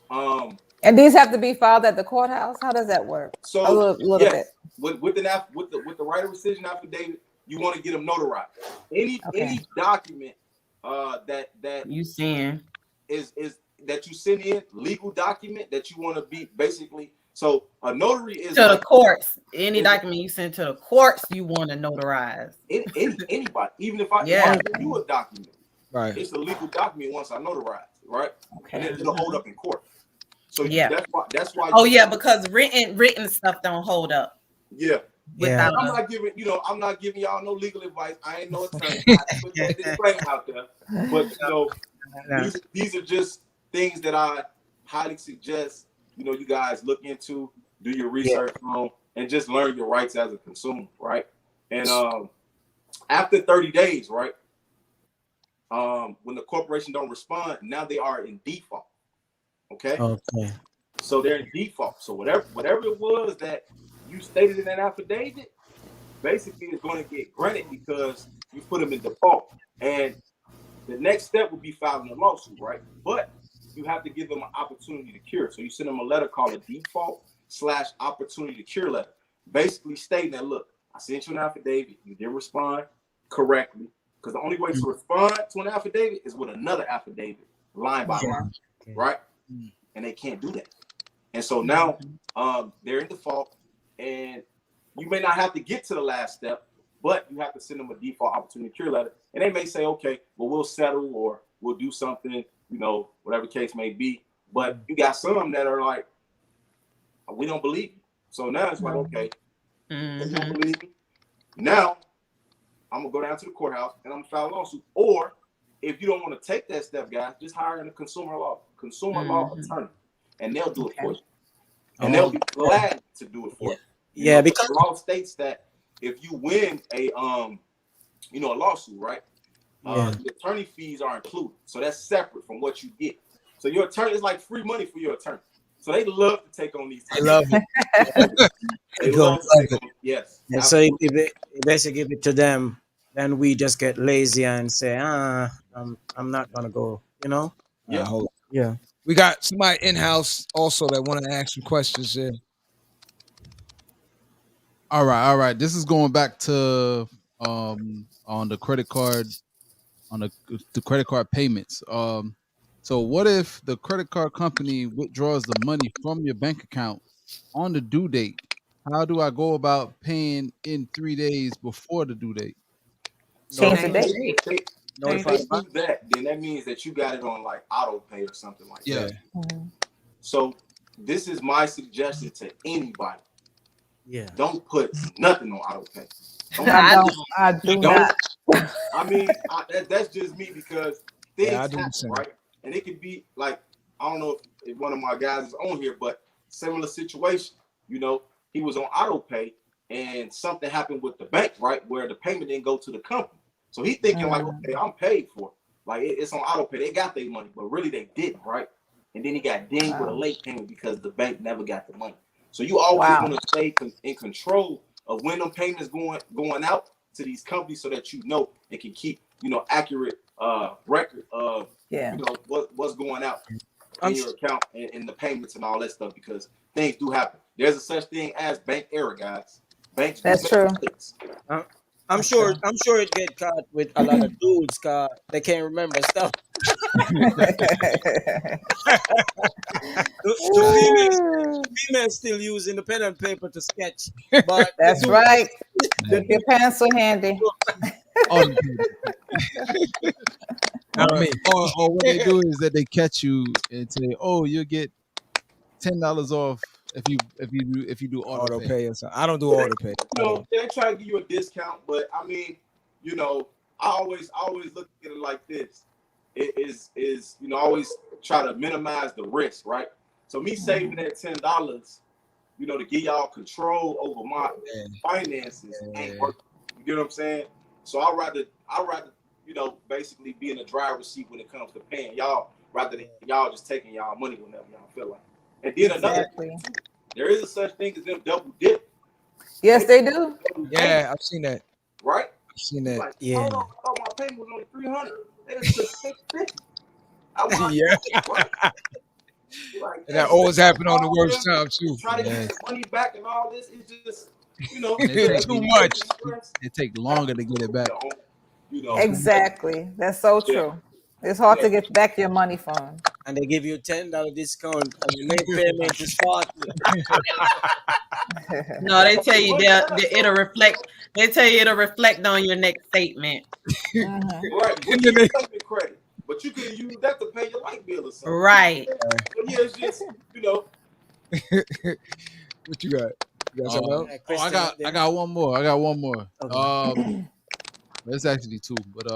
and these have to be filed at the courthouse. How does that work? So a little bit. With the right of rescission affidavit, you want to get them notarized. Any document that you send is that you send in, legal document that you want to be basically. So a notary is to the courts. Any document you send to the courts, you want to notarize. Anybody, even if I give you a document, right? It's a legal document once I notarize, right? Okay. And then it'll hold up in court. So that's why. Because written stuff don't hold up. Yeah. Without I'm not giving y'all no legal advice. I ain't no attorney. I put that disclaimer out there. But these are just things that I highly suggest you guys look into, do your research on, and just learn your rights as a consumer, right? And after 30 days, right, when the corporation don't respond, now they are in default. Okay. So they're in default. So whatever it was that you stated in that affidavit, basically is going to get granted because you put them in default. And the next step would be filing a lawsuit, right? But you have to give them an opportunity to cure. So you send them a letter called a default/opportunity to cure letter, basically stating that, look, I sent you an affidavit, you didn't respond correctly, because the only way to respond to an affidavit is with another affidavit, line by line, right? And they can't do that. And so now they're in default, and you may not have to get to the last step, but you have to send them a default opportunity to cure letter. And they may say, okay, well, we'll settle or we'll do something, whatever case may be. But you got some that are like, we don't believe you. So now it's like, okay, they don't believe me. Now I'm going to go down to the courthouse and I'm going to file a lawsuit. Or if you don't want to take that step, guys, just hire a consumer law attorney, and they'll do it for you. And they'll be glad to do it for you. Yeah, because the law states that if you win a lawsuit, right? The attorney fees are included. So that's separate from what you get. So your attorney is like free money for your attorney. So they love to take on these. I love it. They love to take on, yes. And so you basically give it to them then we just get lazy and say, I'm not gonna go. You know? Yeah. hold on. Yeah. We got somebody in house also that want to ask some questions here. All right. This is going back to on the credit card, on the credit card payments. So what if the credit card company withdraws the money from your bank account on the due date? How do I go about paying in 3 days before the due date? Change the Same date. date. If they do that, then that means that you got it on like auto pay or something like Yeah. that. So this is my suggestion to anybody. Yeah. Don't put nothing on auto pay. I do not. I mean, that's just me because things Yeah, I do the happen, same. right? And it could be like, I don't know if one of my guys is on here, but similar situation. You know, he was on auto pay and something happened with the bank, right? Where the payment didn't go to the company. So he thinking like, okay, I'm paid for it. Like it's on auto pay. They got their money, but really they didn't, right? And then he got dinged with a late payment because the bank never got the money. So you always want to stay in control of when them payments going out to these companies so that you know and can keep, you know, accurate record of you know what's going out in your account and the payments and all that stuff, because things do happen. There's a such thing as bank error, guys. Banks. That's true. I'm sure it get caught with a lot of dudes cause they can't remember stuff. the females still using the pen and paper to sketch, but that's right. Your pencil handy. Or what they do is that they catch you and say, "Oh, you'll get $10 off if you do auto pay or something." I don't do auto pay. You know, they try to give you a discount, but I mean, you know, I always look at it like this. It is you know, always try to minimize the risk, right? So me saving that $10, you know, to give y'all control over my finances ain't working. You get what I'm saying? So I'd rather, you know, basically be in the driver's seat when it comes to paying y'all, rather than y'all just taking y'all money whenever y'all feel like. And then another thing, there is a such thing as them double dip. Yes, they do. Yeah, I've seen that. Right? I've seen that. Like, hold on, I thought my payment was only $300. It's just $650. Yeah. Like, and that always happen on the worst time too. Try to get the money back and all this. It's just, you know, it's too much. It takes longer to get it back. You know, exactly. That's so true. It's hard to get back your money from them. And they give you a $10 discount and your late payment is $40. No, they tell you it'll reflect. They tell you it'll reflect on your next statement. Right. Credit, but you could use that to pay your light bill or something. Right. But yeah, it's just, you know. What you got? You got something else? I got one more. Okay. It's actually two, but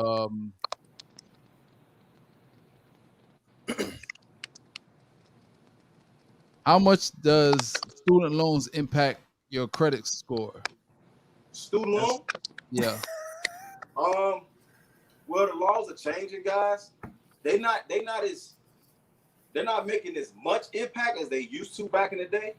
how much does student loans impact your credit score? Student loan? Yeah. Well, the laws are changing, guys. They're not making as much impact as they used to back in the day.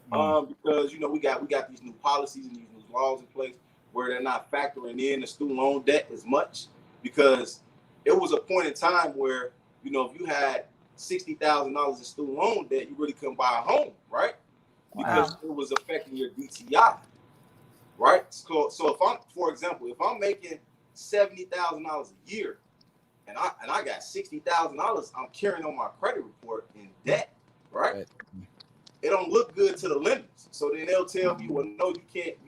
Because you know we got these new policies and these new laws in place where they're not factoring in the student loan debt as much, because it was a point in time where, you know, if you had $60,000 in student loan debt, you really couldn't buy a home, right? Because it was affecting your DTI, right? So if I'm making $70,000 a year and I got $60,000 I'm carrying on my credit report in debt, right? It don't look good to the lenders. So then they'll tell me, well, no, you can't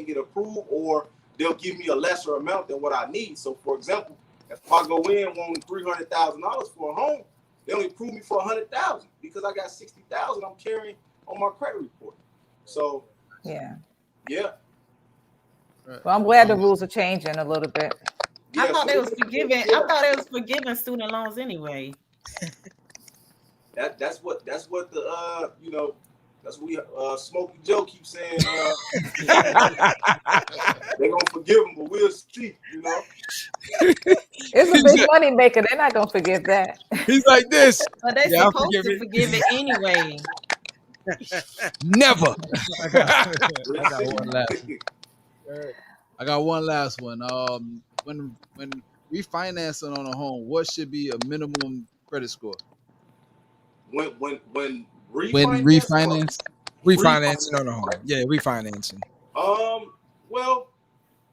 get approved, or they'll give me a lesser amount than what I need. So for example, if I go in wanting $300,000 for a home, they only approve me for $100,000 because I got $60,000 I'm carrying on my credit report. So yeah. Well, I'm glad the rules are changing a little bit. I thought they was forgiving. I thought they was forgiving student loans anyway. That's what the you know, that's what Smokey Joe keeps saying. They're gonna forgive them, but we'll see. You know, it's a big money maker. They're not gonna forgive that. He's like this. But they're supposed to forgive it anyway. Never. I got one last. I got one last one. When refinancing on a home, what should be a minimum credit score? When When refinance or refinance, Refinancing on a refinancing, home. right? Yeah, refinancing. Well,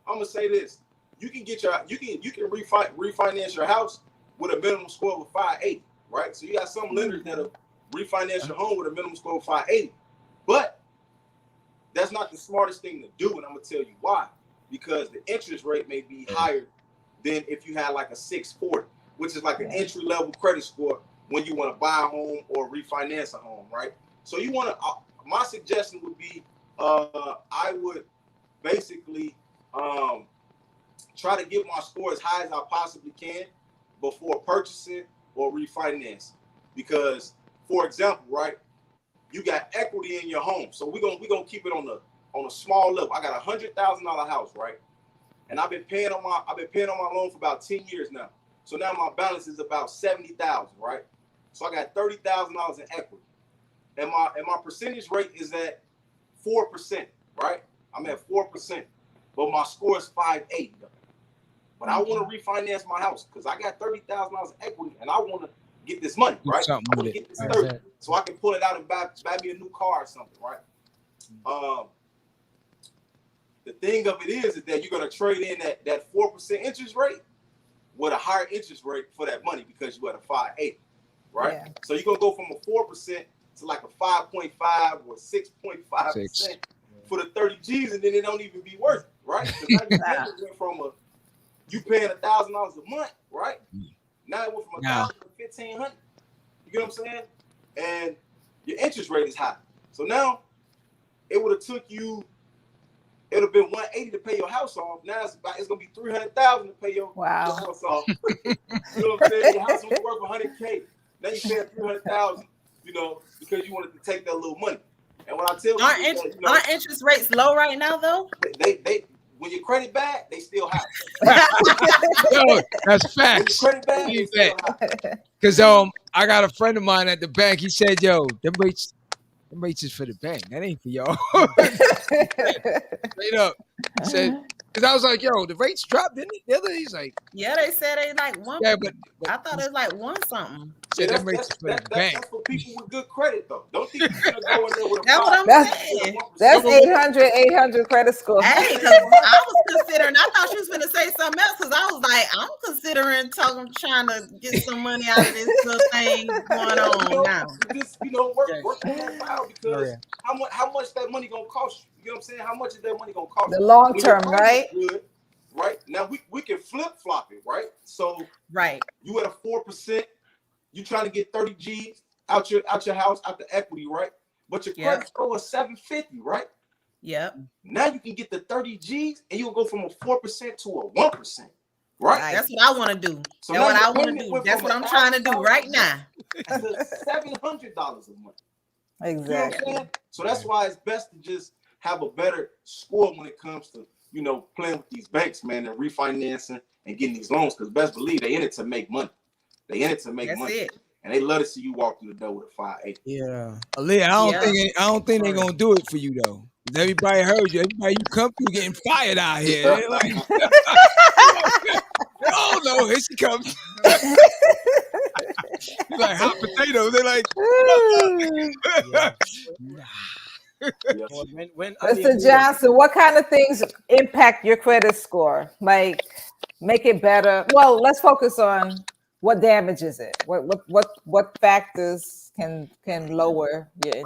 I'm gonna say this: you can refinance your house with a minimum score of 580, right? So you got some lenders that'll refinance your home with a minimum score of 580, but that's not the smartest thing to do, and I'm gonna tell you why. Because the interest rate may be higher than if you had like a 640, which is like an entry level credit score when you want to buy a home or refinance a home, right? So you want to. My suggestion would be, I would basically try to get my score as high as I possibly can before purchasing or refinance. Because, for example, right, you got equity in your home, so we're gonna keep it on a small level. I got $100,000 house, right, and I've been paying on my loan for about 10 years now. So now my balance is about $70,000, right? So I got $30,000 in equity, and my percentage rate is at 4%, right? I'm at 4%, but my score is 580. But I want to refinance my house because I got $30,000 in equity, and I want to get this money, right? I want to get this 30, so I can pull it out and buy me a new car or something, right? The thing of it is that you're going to trade in that 4% interest rate with a higher interest rate for that money because you had a 5.8, right? Yeah. So you're going to go from a 4% to like a 5.5 or 6.5% for the 30 G's, and then it don't even be worth it, right? Because now you went from you paying $1,000 a month, right? Now it went from $1,000 to $1,500. You get what I'm saying? And your interest rate is high. So now it would have took you. It would have been $180 to pay your house off. Now it's gonna be $300,000 to pay your house off. You know what I'm saying? Your house was worth $100K. Now you paying $300,000. You know, because you wanted to take that little money. And when I tell you, aren't interest rates low right now though? They when your credit bad, they still high. Yo, that's facts. When your credit bad, they still high. Because I got a friend of mine at the bank. He said, "Yo, them rates is for the bank. That ain't for y'all." Straight up. Said, because I was like, "Yo, the rates dropped, didn't it?" The other, he's like, "Yeah, they said they like one." Yeah, but I thought it was like one something. Said them rates is for the bank. That's for people with good credit, though. Don't think you're gonna go in there with a. That's what I'm saying. That's 800 credit score. Hey, because I was considering. I thought she was going to say something else because I was like, I'm considering trying to get some money out of this little thing going on now. Just work on that file because how much that money gonna cost you? You know what I'm saying? How much is that money gonna cost you? The long term, right? Good, right now we can flip flop it, right? So you at a 4%. You trying to get 30 G's out your house, out the equity, right? But your credit score is 750, right? Yep. Now you can get the 30 G's and you'll go from a 4% to a 1%, right? That's what I want to do. So that's what I want to do. That's what I'm trying to do right now. $700 a month. Exactly. You know what I'm saying? So that's why it's best to just have a better score when it comes to, playing with these banks, man, and refinancing and getting these loans. Because best believe they in it to make money. They in it to make money, and they love to see you walk through the door with a 5.8. Yeah, Aaliyah, I don't think they're gonna do it for you though. Everybody heard you. Everybody you come through getting fired out here. They're like, oh no, here she comes. You're like hot potatoes. They're like, Mr. Johnson, what kind of things impact your credit score? Like, make it better. Well, let's focus on. What damages it? What factors can lower your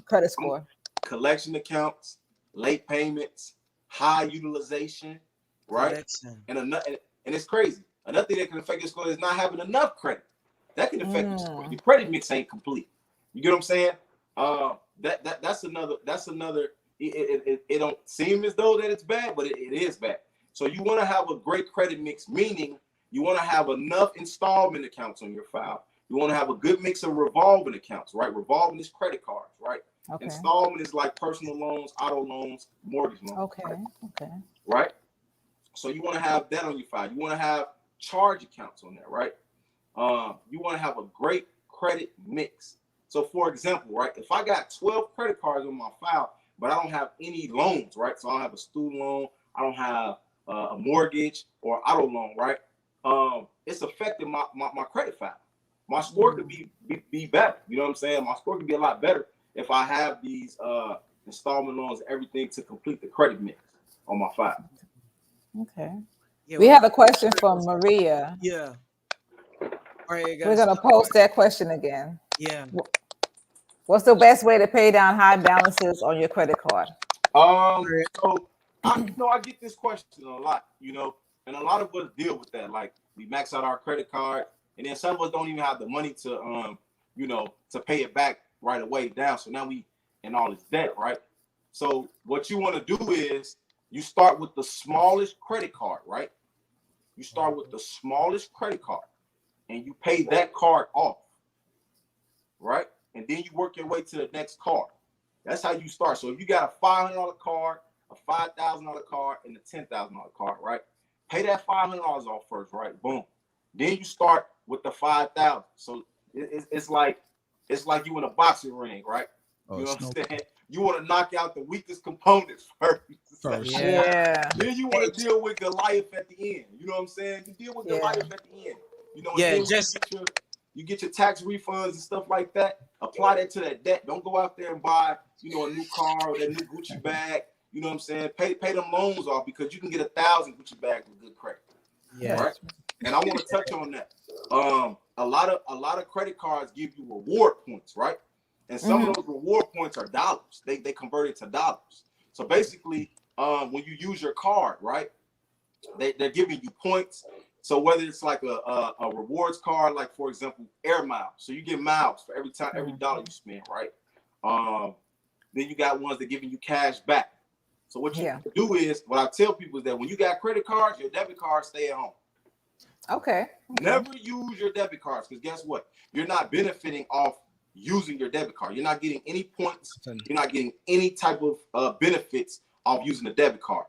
credit score? Collection accounts, late payments, high utilization, right? And it's crazy. Another thing that can affect your score is not having enough credit. That can affect your score. Your credit mix ain't complete. You get what I'm saying? That's another. It don't seem as though that it's bad, but it is bad. So you want to have a great credit mix, meaning you want to have enough installment accounts on your file. You want to have a good mix of revolving accounts, right? Revolving is credit cards, right? Okay. Installment is like personal loans, auto loans, mortgage loans. Okay. Right? Okay. Right? So you want to have that on your file. You want to have charge accounts on there, right? You want to have a great credit mix. So for example, right, if I got 12 credit cards on my file, but I don't have any loans, right? So I don't have a student loan. I don't have a mortgage or auto loan, right? It's affecting my credit file. My score could be better. You know what I'm saying? My score could be a lot better if I have these installment loans, everything to complete the credit mix on my file. Okay. Yeah, We have a question from Maria. Yeah. All right, guys. We're going to post that question again. Yeah. What's the best way to pay down high balances on your credit card? So I get this question a lot, and a lot of us deal with that. Like, we max out our credit card, and then some of us don't even have the money to to pay it back right away down. So now we in all this debt, right? So what you want to do is you start with the smallest credit card, right? You start with the smallest credit card, and you pay that card off, right? And then you work your way to the next card. That's how you start. So if you got a $500 card, a $5,000 card, and a $10,000 card, right? Pay that $500 off first, right? Boom. Then you start with the $5,000. So it's like you in a boxing ring, right? You know what I'm saying? You want to knock out the weakest components first. Yeah. Then you want to deal with Goliath at the end. You know what I'm saying? You deal with Goliath at the end. You get your tax refunds and stuff like that. Apply that to that debt. Don't go out there and buy, a new car or that new Gucci bag. You know what I'm saying? Pay them loans off, because you can get 1,000 Gucci bags with good credit. Yeah. Right? And I want to touch on that. A lot of credit cards give you reward points, right? And some of those reward points are dollars. They convert it to dollars. So basically, when you use your card, right, they're giving you points. So whether it's like a rewards card, like for example, air miles. So you get miles for every dollar you spend, right? Then you got ones that giving you cash back. So what you do is, what I tell people is that when you got credit cards, your debit cards stay at home. Okay. Never use your debit cards, because guess what? You're not benefiting off using your debit card. You're not getting any points. You're not getting any type of benefits off using a debit card.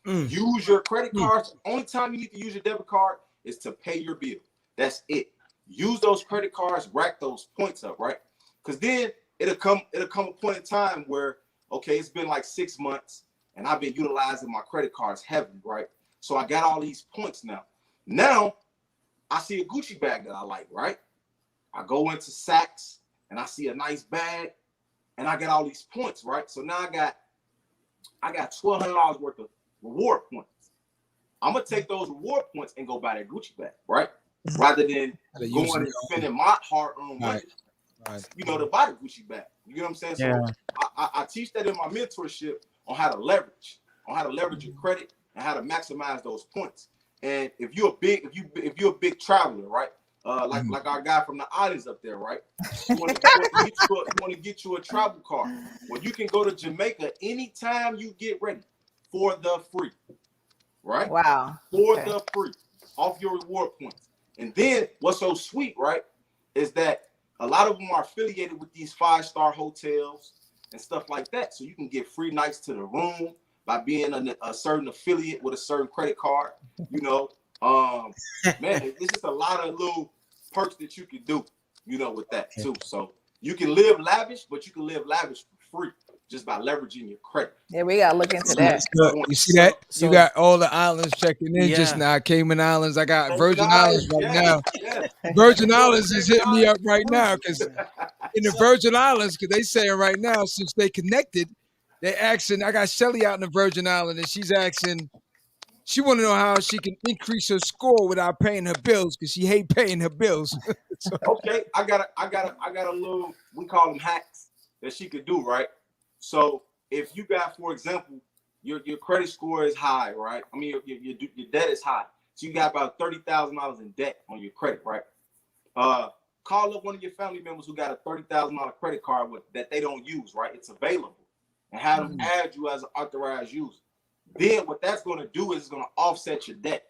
Use your credit cards. The only time you need to use your debit card is to pay your bill. That's it. Use those credit cards, rack those points up, right? Because then it'll come a point in time where, okay, it's been like 6 months and I've been utilizing my credit cards heavily, right? So I got all these points now. Now I see a Gucci bag that I like, right? I go into Saks and I see a nice bag and I got all these points, right? So now I got $1,200 worth of reward points. I'm gonna take those reward points and go buy that Gucci bag, right? Rather than going and spending my hard-earned money, to buy the Gucci bag. You know what I'm saying? So I teach that in my mentorship on how to leverage your credit and how to maximize those points. And if you're a big traveler, right? Like our guy from the islands up there, right? You want to get you a travel card where you can go to Jamaica anytime you get ready for the free, right? Wow. For the free, off your reward points. And then what's so sweet, right, is that a lot of them are affiliated with these 5-star hotels and stuff like that. So you can get free nights to the room by being a certain affiliate with a certain credit card. Man, it's just a lot of little perks that you can do, with that too. So you can live lavish, but you can live lavish for free just by leveraging your credit. Yeah, we gotta look into that. You see that? You got all the islands checking in just now. Cayman Islands. I got Virgin Islands right now. Virgin Islands is hitting me up right now, because in the Virgin Islands, because they saying right now, since they connected, they asking. I got Shelly out in the Virgin Island, and she's asking. She want to know how she can increase her score without paying her bills, because she hate paying her bills. Okay, I got a little, we call them hacks that she could do, right? So if you got, for example, your credit score is high, right? I mean, your debt is high. So you got about $30,000 in debt on your credit, right? Call up one of your family members who got a $30,000 credit card that they don't use, right? It's available, and have them add you as an authorized user. Then what that's going to do is it's going to offset your debt.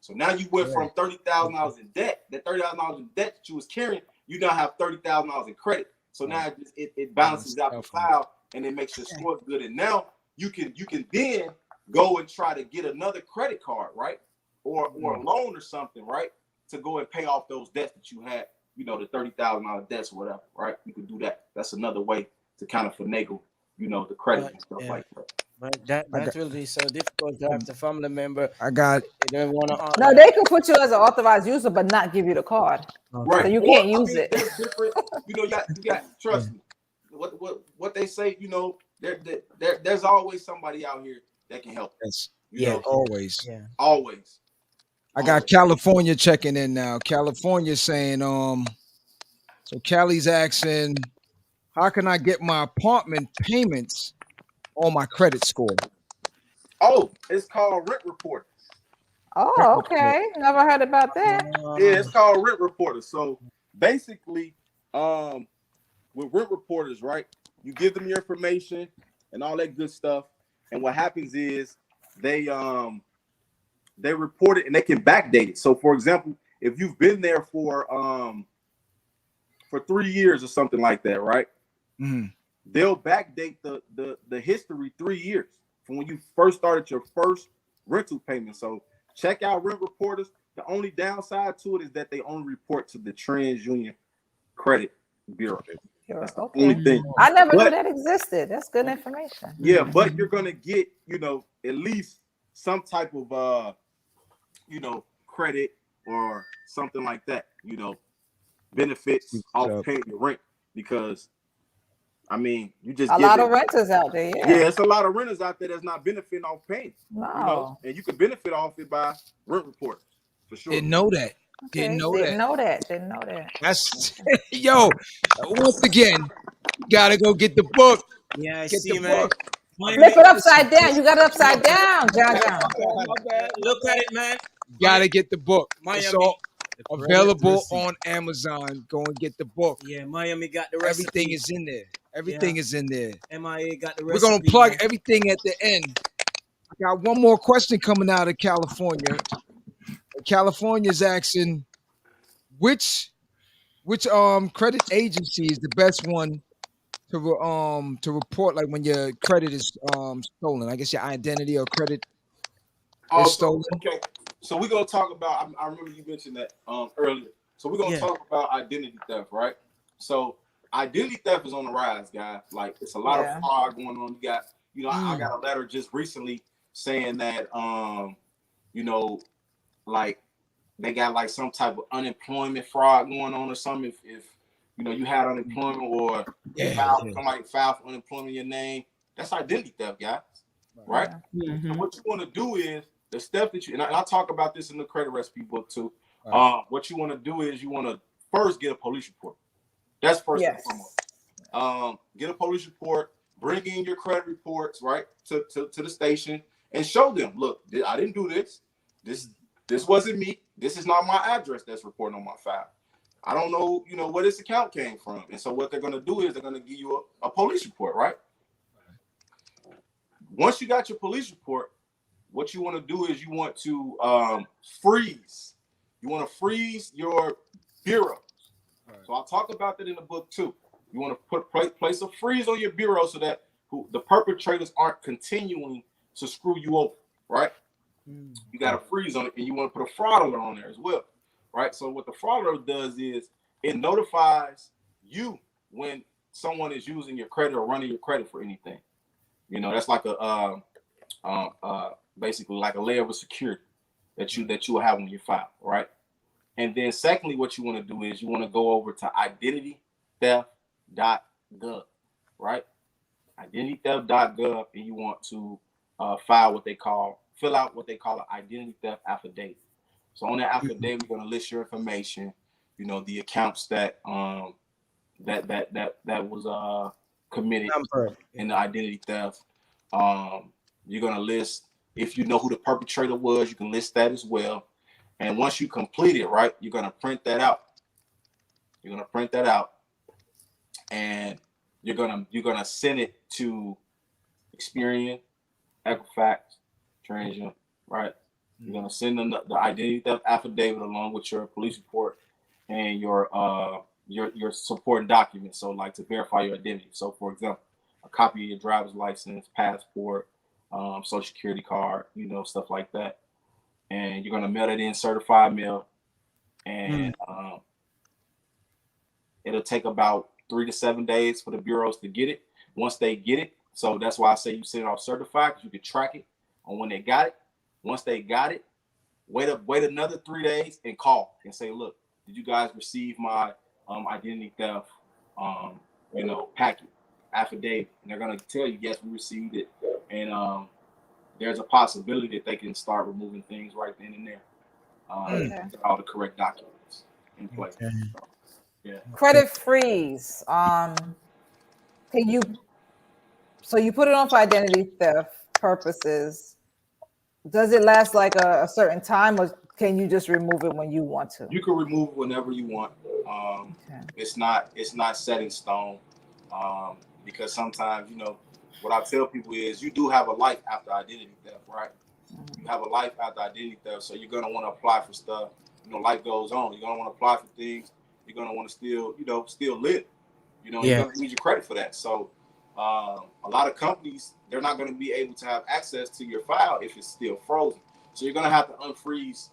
So now you went from $30,000 in debt. That $30,000 in debt that you was carrying, you now have $30,000 in credit. So now it balances out the file, and it makes your score good. And now you can then go and try to get another credit card, right? Or a loan or something, right? To go and pay off those debts that you had, the $30,000 debts or whatever, right? You can do that. That's another way to kind of finagle you know, the credit and stuff like that. But that will be so difficult to have the family member. I got. They don't want to. No, they can put you as an authorized user, but not give you the card. Right. So you can't use it. There's different, you know, you got trust me. What they say, you know, there's always somebody out here that can help. Yes. You know, always. Yeah. Always. I got California checking in now. California saying, so Cali's asking, how can I get my apartment payments on my credit score? Oh, it's called Rent Reporter. Oh, okay. Never heard about that. Yeah, it's called Rent Reporter. So basically, with Rent Reporters, right? You give them your information and all that good stuff, and what happens is they report it and they can backdate it. So, for example, if you've been there for 3 years or something like that, right? Mm-hmm. They'll backdate the history 3 years from when you first started your first rental payment. So check out Rent Reporters. The only downside to it is that they only report to the TransUnion Credit Bureau. That's the only thing. I never knew that existed. That's good information. Yeah, but you're gonna get, you know, at least some type of you know, credit or something like that, you know, benefits off paying your rent, because I mean, you just a lot of renters out there. Yeah, it's a lot of renters out there that's not benefiting off paying. No. You know, and you can benefit off it by Rent Reporters for sure. Didn't know that. Okay. Didn't know that. That's yo. Once again, you gotta go get the book. Yeah, I Get see, the man. book. Flip it upside down. You got it upside down, John. Look at it, man. Gotta get the book. Miami. It's all available on Amazon. Go and get the book. Yeah, Miami got the recipe. Everything is in there. Everything is in there. MIA got the recipe. We're gonna plug everything at the end. I got one more question coming out of California. California's asking which credit agency is the best one to report, like when your credit is stolen. I guess your identity or credit is stolen. Okay, so we're gonna talk about. I remember you mentioned that earlier. So we're gonna talk about identity theft, right? So identity theft is on the rise, guys. Like, it's a lot of fraud going on. You got, you know, I got a letter just recently saying that you know, like they got like some type of unemployment fraud going on or something. If you know you had unemployment or somebody filed for unemployment in your name, that's identity theft, guys. Right? Mm-hmm. So what you want to do is the step that you, and I talk about this in the credit recipe book too. What you want to do is you want to first get a police report. That's first and foremost. Get a police report, bring in your credit reports, right, to the station, and show them, look, I didn't do this. This wasn't me. This is not my address that's reporting on my file. I don't know, you know, where this account came from. And so what they're going to do is they're going to give you a police report, right? Once you got your police report, what you want to do is you want to freeze. You want to freeze your bureaus. So I'll talk about that in the book too. You want to place a freeze on your bureau so that the perpetrators aren't continuing to screw you over, right? You got to freeze on it, and you want to put a fraud alert on there as well, right? So what the fraud alert does is it notifies you when someone is using your credit or running your credit for anything. You know, that's like a basically like a layer of security that you will have on your file, right? And then secondly, what you want to do is you want to go over to identitytheft.gov, right? Identitytheft.gov, and you want to fill out what they call an identity theft affidavit. So on that affidavit, you're going to list your information, you know, the accounts that that was committed in the identity theft. You're going to list, if you know who the perpetrator was, you can list that as well. And once you complete it, right, you're going to print that out. And you're gonna send it to Experian, Equifax, TransUnion, right? You're gonna send them the identity theft affidavit along with your police report and your supporting documents. So, like, to verify your identity. So, for example, a copy of your driver's license, passport, social security card, you know, stuff like that. And you're gonna mail it in certified mail, and it'll take about 3 to 7 days for the bureaus to get it. Once they get it, So that's why I say you send it off certified, because you can track it on when they got it. Once they got it, wait another 3 days and call and say, look, did you guys receive my identity theft packet affidavit? And they're gonna tell you, yes, we received it. And there's a possibility that they can start removing things right then and there. All the correct documents in place. Okay. So, yeah. Credit freeze. Can you? So you put it on for identity theft purposes. Does it last like a certain time, or can you just remove it when you want to? You can remove it whenever you want. It's not set in stone, because sometimes, what I tell people is you do have a life after identity theft, right? You have a life after identity theft, so you're gonna want to apply for stuff. Life goes on. You're gonna want to apply for things. You're gonna want to still live. You're gonna need your credit for that. So a lot of companies, they're not gonna be able to have access to your file if it's still frozen. So you're gonna have to unfreeze,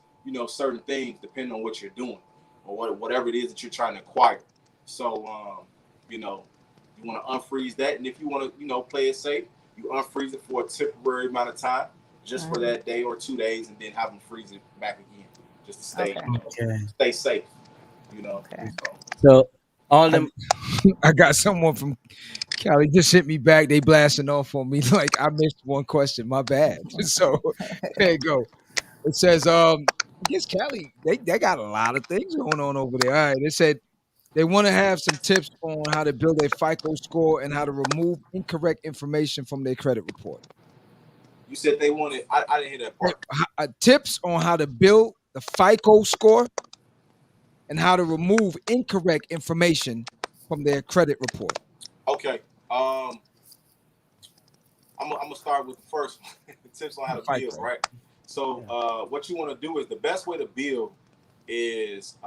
certain things depending on what you're doing or whatever it is that you're trying to acquire. So you want to unfreeze that, and if you want to, play it safe, you unfreeze it for a temporary amount of time, just for that day or 2 days, and then have them freeze it back again, just to stay stay safe. So all them. I got someone from Cali just hit me back. They blasting off on me like I missed one question. My bad. So there you go. It says, I guess Cali, they got a lot of things going on over there. All right. It said they want to have some tips on how to build a FICO score and how to remove incorrect information from their credit report. You said they wanted, I didn't hear that part. Tips on how to build the FICO score and how to remove incorrect information from their credit report. Okay. I'm gonna start with the first one. The tips on how to build, right? So what you want to do is, the best way to build is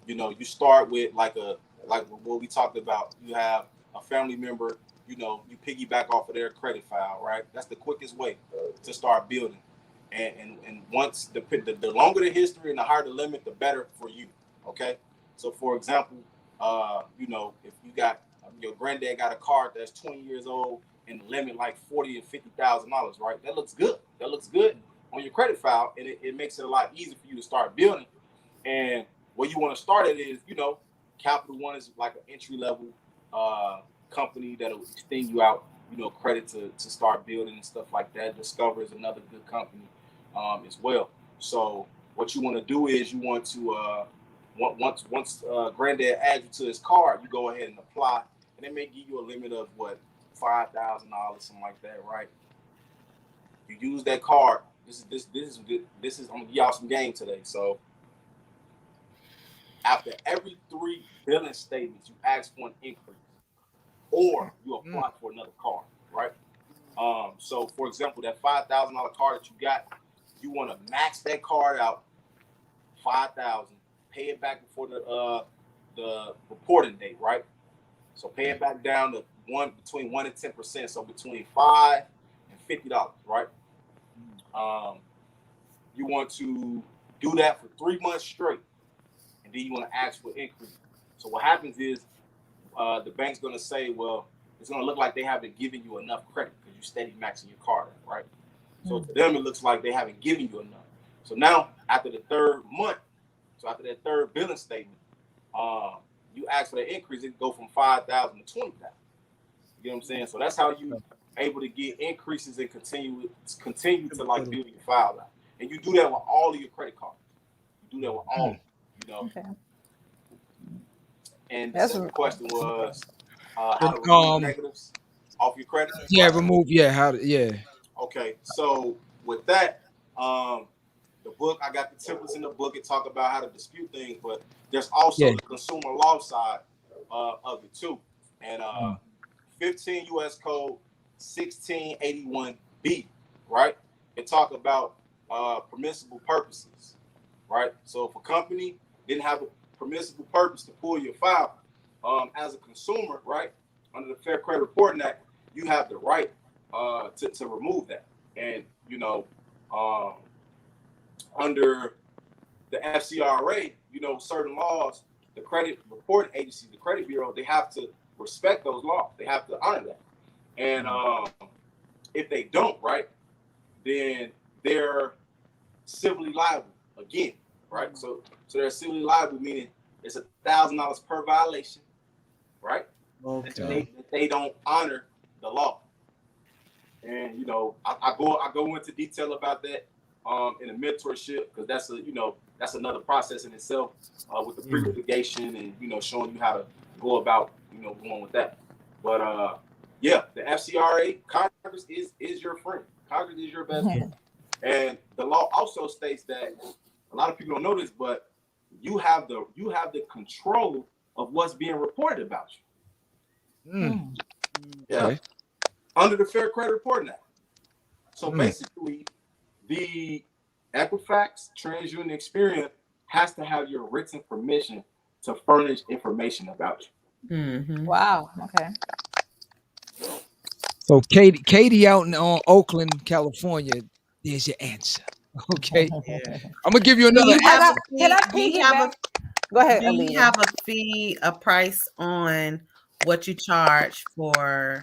you start with like what we talked about. You have a family member, you piggyback off of their credit file, right? That's the quickest way to start building. And once the longer the history and the higher the limit, the better for you. Okay. So for example, if you got your granddad got a card that's 20 years old and the limit like $40,000 and $50,000, right? That looks good. That looks good on your credit file, and it makes it a lot easier for you to start building. And where you want to start it is, Capital One is like an entry level company that'll extend you out, credit to start building and stuff like that. Discover is another good company as well. So what you want to do is you want to once granddad adds you to his card, you go ahead and apply, and they may give you a limit of $5,000, something like that, right? You use that card. This is I'm gonna give y'all some game today. So after every 3 billing statements, you ask for an increase, or you apply for another card, right? So for example, that $5,000 card that you got, you want to max that card out, $5,000, pay it back before the reporting date, right? So pay it back down to between 1% and 10%, so between $5 and $50, right? You want to do that for 3 months straight, and then you want to ask for increase. So what happens is the bank's going to say, well, it's going to look like they haven't given you enough credit because you steady maxing your card, right? So to them, it looks like they haven't given you enough. So now, after the 3rd month, so after that 3rd billing statement, you ask for the increase, it go from $5,000 to $20,000. You know what I'm saying? So that's how you able to get increases and continue to like build your file out. And you do that with all of your credit cards. You do that with all, Okay. And the second question was how to remove negatives off your credit. Yeah, remove. Yeah, how to. Yeah. Okay, so with that, the book, I got the templates in the book. It talk about how to dispute things, but there's also the consumer law side of it too. And 15 U.S. Code 1681B, right? It talk about permissible purposes, right? So if a company didn't have a permissible purpose to pull your file, as a consumer, right, under the Fair Credit Reporting Act, you have the right to remove that. And under the FCRA, certain laws, the credit reporting agency, the credit bureau, they have to respect those laws. They have to honor that. And if they don't, right, then they're civilly liable again, right? So they're civilly liable, meaning it's $1,000 per violation, right? Okay. They don't honor the law. And I go into detail about that in a mentorship, because that's another process in itself with the pre-litigation and showing you how to go about going with that. But the FCRA, Congress is your friend. Congress is your best friend. And the law also states that a lot of people don't know this, but you have the control of what's being reported about you. Yeah. Okay. Under the Fair Credit Reporting Act. So basically, the Equifax, TransUnion, Experian has to have your written permission to furnish information about you. Mm-hmm. Wow. Okay. So Katie out in Oakland, California, there's your answer. Okay. Yeah. I'm gonna give you Do another you have answer. a Can I fee? Do you have Go ahead, do you Aaliyah. have a fee, a price on what you charge for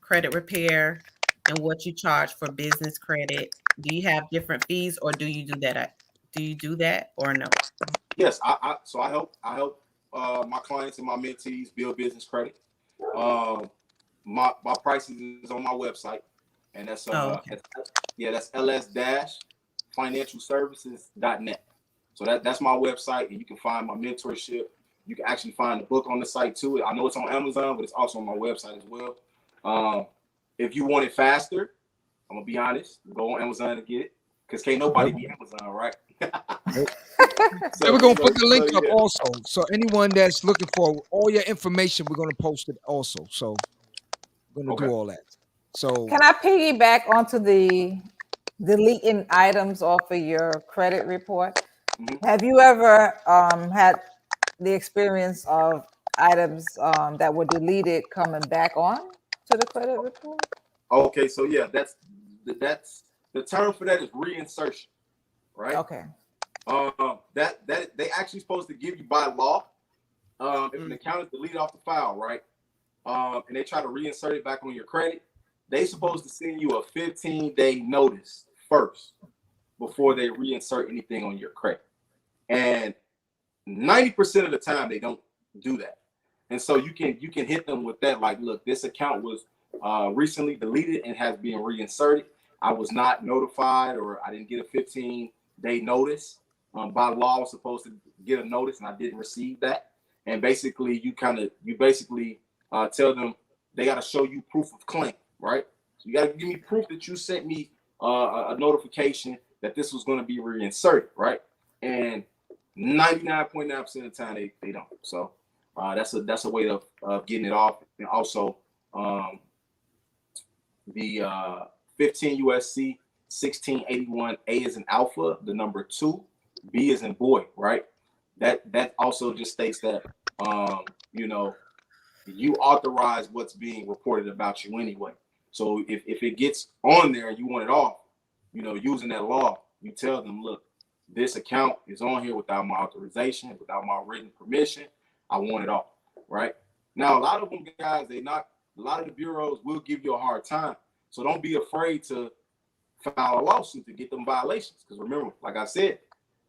credit repair and what you charge for business credit? Do you have different fees, or do you do that? Do you do that or no? Yes, I help my clients and my mentees build business credit. My pricing is on my website, and that's that's ls-financialservices.net. So that's my website, and you can find my mentorship. You can actually find the book on the site too. I know it's on Amazon, but it's also on my website as well. If you want it faster, I'm gonna be honest, go on Amazon to get it, because can't nobody be Amazon, right? So we're gonna put the link up also. So anyone that's looking for all your information, we're gonna post it also. So we're gonna do all that. So can I piggyback onto the deleting items off of your credit report? Mm-hmm. Have you ever had the experience of items that were deleted coming back on to the credit report? Okay, so that's the term for that is reinsertion, right? Okay. That they actually supposed to give you by law. If an account is deleted off the file, right? And they try to reinsert it back on your credit, they supposed to send you a 15-day notice first before they reinsert anything on your credit. And 90% of the time they don't do that. And so you can hit them with that, like, look, this account was recently deleted and has been reinserted. I was not notified, or I didn't get a 15-day notice. By law, I was supposed to get a notice, and I didn't receive that. And basically, you basically tell them they got to show you proof of claim, right? So you got to give me proof that you sent me a notification that this was going to be reinserted, right? And 99.9% of the time they don't. So that's a way of getting it off. And also the 15 USC 1681 A is in alpha, the number 2, B is in boy, right? That also just states that you authorize what's being reported about you anyway. So if it gets on there and you want it off, using that law, you tell them, look, this account is on here without my authorization, without my written permission. I want it off, right? Now, a lot of them guys, a lot of the bureaus will give you a hard time. So don't be afraid to file a lawsuit to get them violations. Because remember, like I said,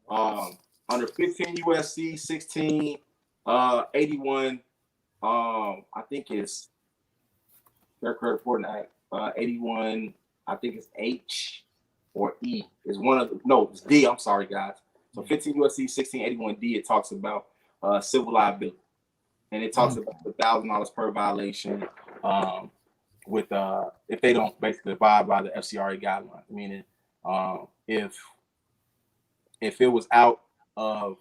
under 15 USC 1681, I think it's Fair Credit Reporting Act 81. I think it's H or E. Is one of it's D. I'm sorry, guys. So 15 USC 1681 D. It talks about civil liability, and it talks about $1,000 per violation. With if they don't basically abide by the FCRA guidelines, meaning if it was out of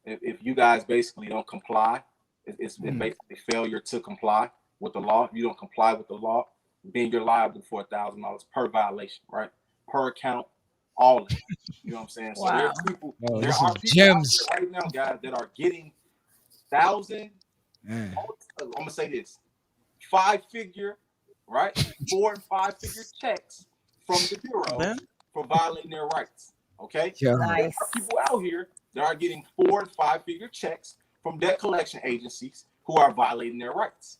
if you guys basically don't comply, it's basically failure to comply with the law. If you don't comply with the law, then you're liable for $1,000 per violation, right? Per account, all of it. You know what I'm saying? Wow. So there's people, there this are is people gems. out there right now, guys, that are getting 1,000. Man. I'm gonna say this: 5-figure, right? 4 and 5-figure checks from the bureau for violating their rights. Okay. Yeah. Nice. There are people out here that are getting 4 and 5-figure checks from debt collection agencies who are violating their rights.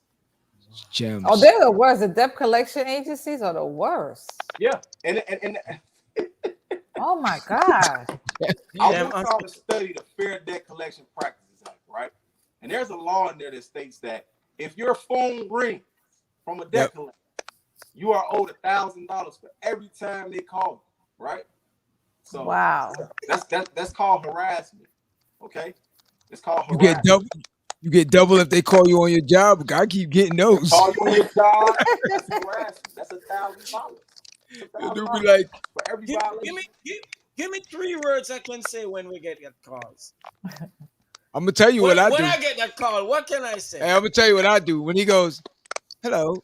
Gems. Oh, they're the worst. The debt collection agencies are the worst. Yeah, and oh my God. I want y'all to study the Fair Debt Collection Practices Act, right? And there's a law in there that states that if your phone rings from a debt collector, you are owed $1,000 for every time they call you, right? So wow, that's called harassment. Okay, it's called you harassment. get double. You get double if they call you on your job. I keep getting those. Call you on your job. That's harassment. That's $1,000. They'll be like, for every violation. Give me 3 words I can say when we get calls. I'm gonna tell you what I do. When I get that call, what can I say? Hey, I'm gonna tell you what I do. When he goes, hello,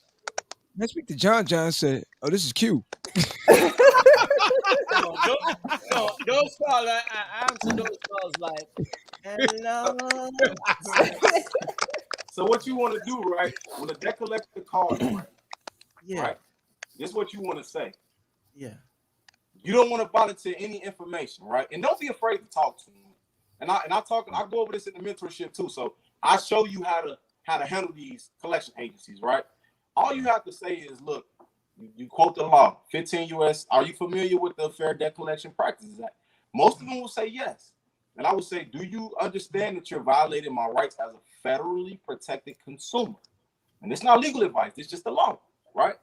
I speak to John. John said, oh, this is Q. No, those calls, I answer those calls like, hello. So what you want to do, right? When the debt collector calls you, right? Yeah. Right? This is what you want to say. Yeah. You don't want to volunteer any information, right? And don't be afraid to talk to them. And I go over this in the mentorship too. So I show you how to handle these collection agencies, right? All you have to say is, look, you quote the law, 15 U.S. Are you familiar with the Fair Debt Collection Practices Act? Most of them will say yes. And I would say, do you understand that you're violating my rights as a federally protected consumer? And it's not legal advice. It's just the law, right?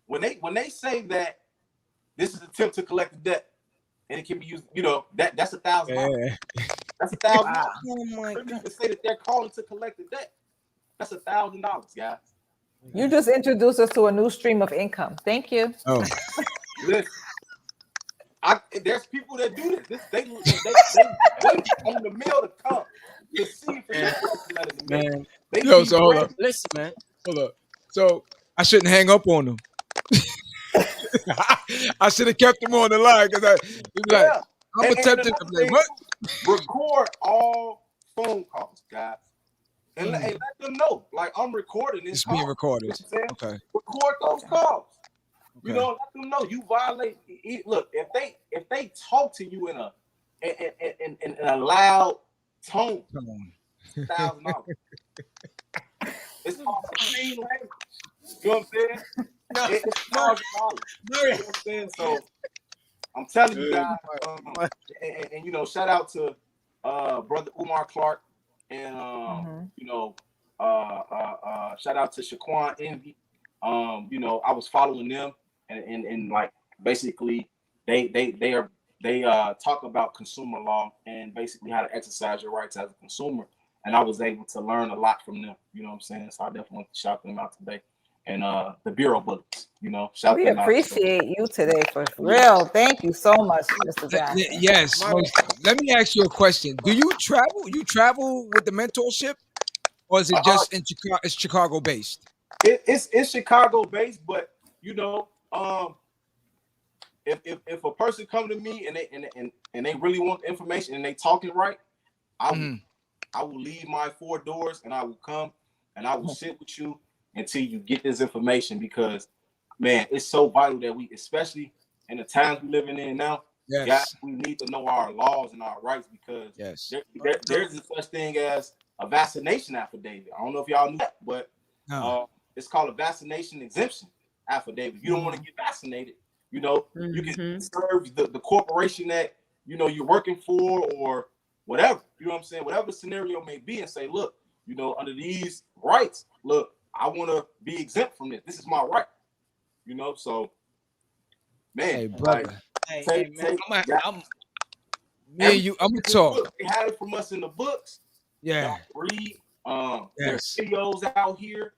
When they say that this is an attempt to collect the debt and it can be used, that's $1,000. Yeah. That's $1,000. Oh my God. To say that they're calling to collect the debt, that's $1,000, guys. You just introduced us to a new stream of income. Thank you. Oh, listen, there's people that do this. They wait on the mail to come to see if it's letters. Man. so hold up. Listen, man. Hold up. So I shouldn't hang up on them. I should have kept them on the line because I'm attempting to play. What? Record all phone calls, guys. And let them know, like, I'm recording this. It's being recorded. You know okay. Record those calls. Okay. Let them know you violate. Look, if they talk to you in a loud tone, $1,000. It's called plain language. You know what I'm saying? It's $1,000. You know what I'm saying? So I'm telling you guys, and shout out to brother Umar Clark. And shout out to Shaquan Envy. I was following them, and like basically they talk about consumer law and basically how to exercise your rights as a consumer. And I was able to learn a lot from them. You know what I'm saying? So I definitely want to shout them out today. And the Bureau books, shout we them out. We appreciate you today for real. Thank you so much, Mr. Jackson. Yes. Let me ask you a question. Do you travel? You travel with the mentorship, or is it just in Chicago? It's Chicago based. It's Chicago based, but if a person come to me and they really want the information and they talking right, I will leave my 4 doors and I will come and I will sit with you until you get this information, because man, it's so vital that we, especially in the times we're living in now, guys, we need to know our laws and our rights, because there's such thing as a vaccination affidavit. I don't know if y'all knew that, but it's called a vaccination exemption affidavit. You don't want to get vaccinated, you can serve the corporation that you're working for, or whatever, you know what I'm saying, whatever the scenario may be, and say, look, under these rights, look, I want to be exempt from this. This is my right. So, man. Hey, brother. I'm gonna talk. They had it from us in the books. Yeah. Read. There's videos out here.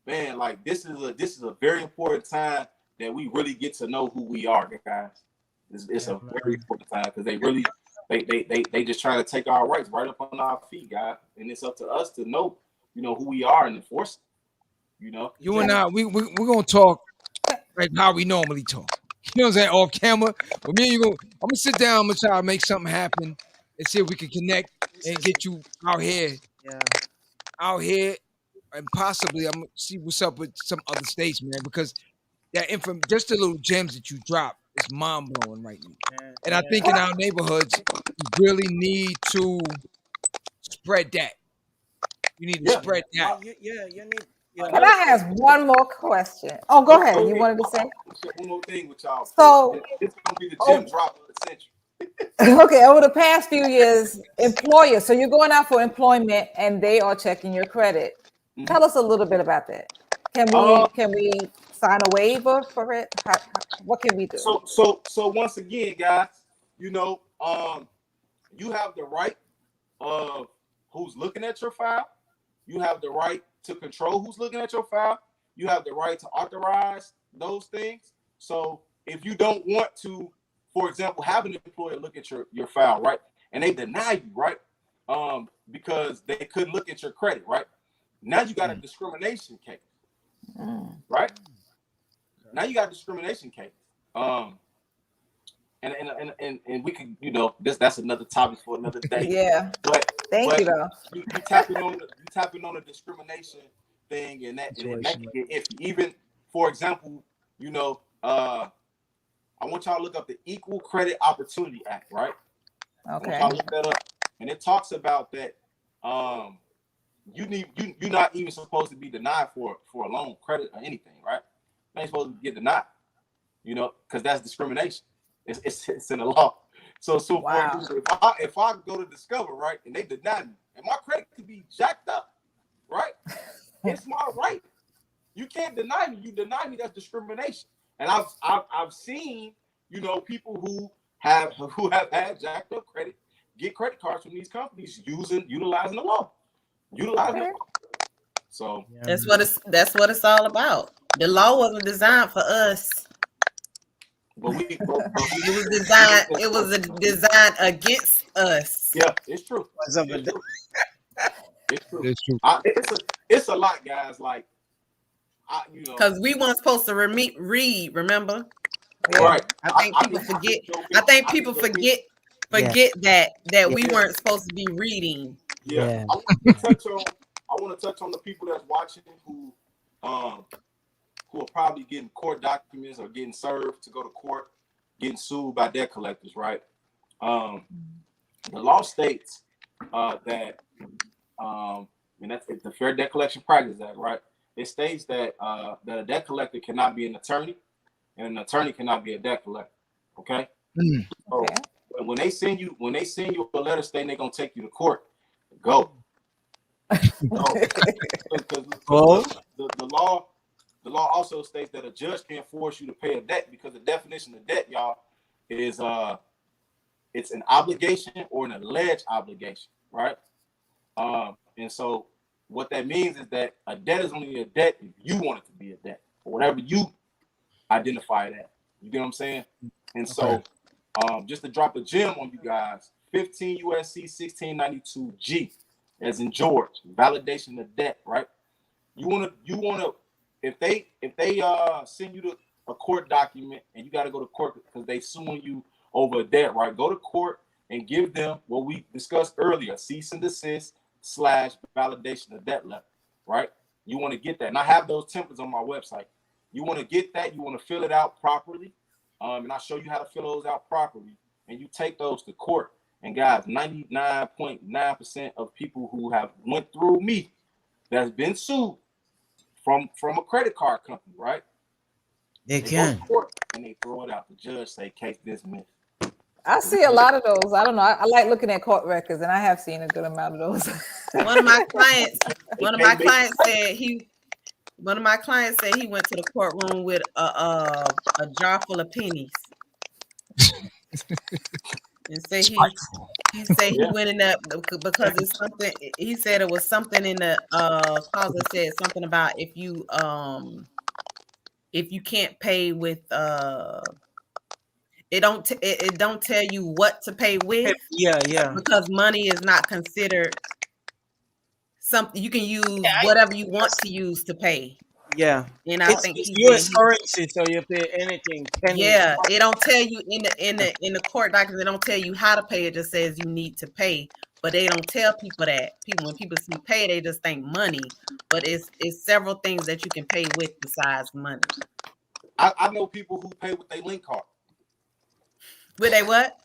Man, like this is a very important time that we really get to know who we are, guys. It's a very important time, because they really they just trying to take our rights right up on our feet, guys. And it's up to us to know who we are and enforce it. You and I, we're gonna talk like how we normally talk. You know what I'm saying? Off camera. But me and I'm gonna sit down, I'm gonna try to make something happen and see if we can connect and get you out here. Yeah. Out here, and possibly I'm gonna see what's up with some other states, man, because that just the little gems that you drop is mind blowing right now. And I think in our neighborhoods, we really need to spread that. You need to spread that. You need. Can I ask one more question? Oh, go ahead. You wanted to say? One more thing with y'all. So it's gonna be the gym drop of the century. Okay, over the past few years, employers. So you're going out for employment, and they are checking your credit. Tell us a little bit about that. Can we sign a waiver for it? What can we do? So once again, guys, you know, you have the right of who's looking at your file. You have the right to control who's looking at your file. You have the right to authorize those things. So if you don't want to, for example, have an employer look at your file, right, and they deny you, right, because they couldn't look at your credit, right? Now you got a discrimination case, right? Now you got a discrimination case, and we can, you know, that's another topic for another day. Yeah. But thank you though. You tapping on the discrimination thing, and that if even, for example, you know, I want y'all to look up the Equal Credit Opportunity Act, right? Okay. I want y'all to look that up, and it talks about that. You're not even supposed to be denied for a loan, credit, or anything, right? You ain't supposed to get denied, you know, because that's discrimination. It's in the law. So wow. For example, if I go to Discover, right, and they deny me, and my credit could be jacked up, right? It's my right. You can't deny me. You deny me, that's discrimination. And I've seen, you know, people who have had jacked up credit get credit cards from these companies utilizing the law. So that's what it's all about. The law wasn't designed for us. But it was designed against us. Yeah, it's true. It's true. It's a lot, guys. Like, you know, because we weren't supposed to read. Remember? Right. I think people forget. I think people forget that we weren't supposed to be reading. Yeah. I want to touch on the people that's watching who are probably getting court documents or getting served to go to court, getting sued by debt collectors, right? The law states that, and that's the Fair Debt Collection Practices Act, right? It states that that a debt collector cannot be an attorney, and an attorney cannot be a debt collector. Okay. So when they send you a letter stating they're gonna take you to court, go. The law also states that a judge can't force you to pay a debt, because the definition of debt, y'all, is it's an obligation or an alleged obligation, right? And so what that means is that a debt is only a debt if you want it to be a debt, or whatever you identify it as. You get what I'm saying? And so just to drop a gem on you guys, 15 USC 1692 G, as in George, validation of debt, right? You wanna if they send you to a court document and you got to go to court because they suing you over a debt, right? Go to court and give them what we discussed earlier, cease and desist / validation of debt letter, right? You want to get that, and I have those templates on my website. You want to get that, you want to fill it out properly, and I'll show you how to fill those out properly, and you take those to court. And guys, 99.9% of people who have went through me that's been sued from a credit card company, right? They can. Go to court and they throw it out. The judge say case dismissed. I see a lot of those. I don't know. I like looking at court records, and I have seen a good amount of those. One of my clients said he went to the courtroom with a jar full of pennies. And say he went in there because it's something. He said it was something in the clause that said something about if you can't pay with it don't tell you what to pay with. Yeah. Because money is not considered something you can use whatever you want to use to pay. Yeah, and I think it's U.S. currency, so you pay anything. Yeah, it don't tell you in the court documents. They don't tell you how to pay. It just says you need to pay, but they don't tell people that. When people see pay, they just think money, but it's several things that you can pay with besides money. I know people who pay with their link card. With a what?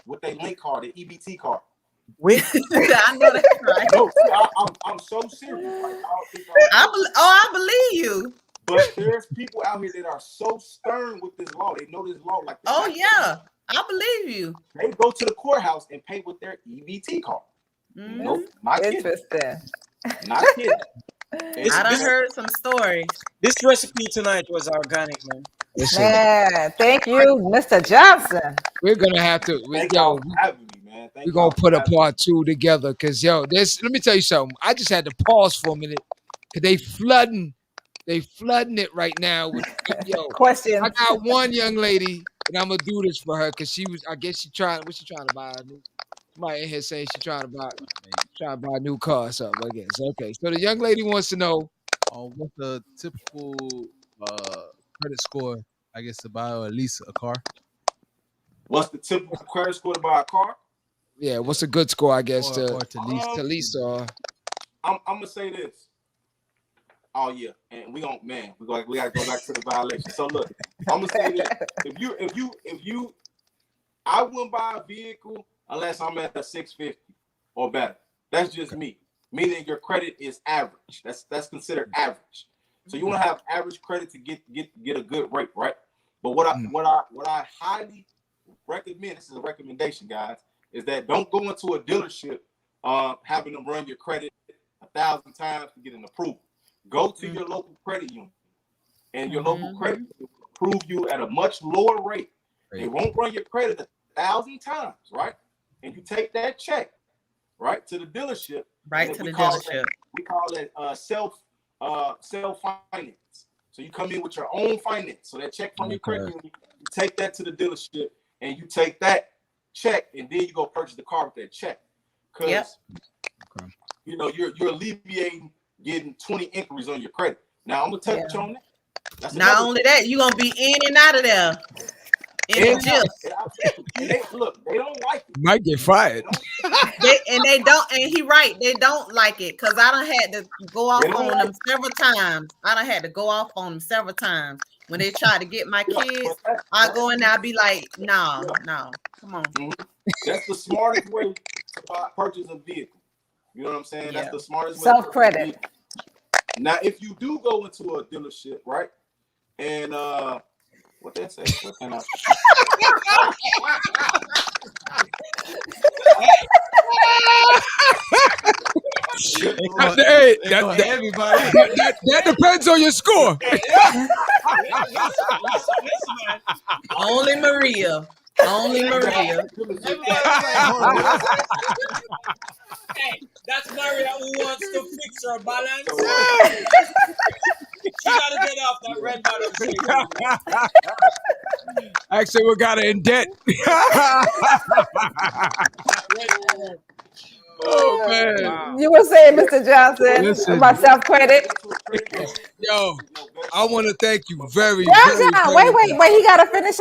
With their link card, the EBT card. I know that's right. No, I'm so serious. Like, I believe you. But there's people out here that are so stern with this law. They know this law like this. Oh yeah, I believe you. They go to the courthouse and pay with their EBT card. Nope, not interesting. Not kidding. I done heard some stories. This recipe tonight was organic, man. Man, thank you, Mr. Johnson. We're gonna have to. We're gonna put a part 2 together because let me tell you something. I just had to pause for a minute because they flooding it right now with questions. I got one young lady and I'm gonna do this for her because I guess she trying. What's she trying to buy? Somebody in here saying she's trying to buy a new car or something. I guess. Okay, so the young lady wants to know what's the typical credit score, I guess, to buy or lease a car. What's the typical credit score to buy a car? Yeah, what's a good score, I guess, to lease? I'm gonna say this. Oh yeah, and we gotta go back to the violation. So look, I'm gonna say this: if you, I wouldn't buy a vehicle unless I'm at a 650 or better. That's just me. Meaning your credit is average. That's considered average. So you want to have average credit to get a good rate, right? But what I highly recommend, this is a recommendation, guys, is that don't go into a dealership having them run your credit 1,000 times to get an approval. Go to your local credit union, and your local credit union will approve you at a much lower rate. They won't run your credit 1,000 times, right? And you take that check, right, to the dealership. Right to the dealership. We call it self finance. So you come in with your own finance. So that check from your credit union, you take that to the dealership, and you take that check, and then you go purchase the car with that check. Because you're alleviating getting 20 inquiries on your credit. Now I'm gonna touch on that. Not only that, you're gonna be in and out of there. In the gym. They don't like it. Might get fired. They don't, and he right, they don't like it because I done had to go off on them several times. When they try to get my kids, I go in there, I be like, no, come on. That's the smartest way to purchase a vehicle. You know what I'm saying? That's the smartest way. Self-credit. Now, if you do go into a dealership, right? And what they say? That depends on your score. Only Maria. Hey, that's Maria who wants to fix her balance. She gotta get off that red bottom. Actually, we got her in debt. Oh man! Wow. You were saying, Mr. Johnson, about self-credit. Yo, I want to thank you very, Wait. He got to finish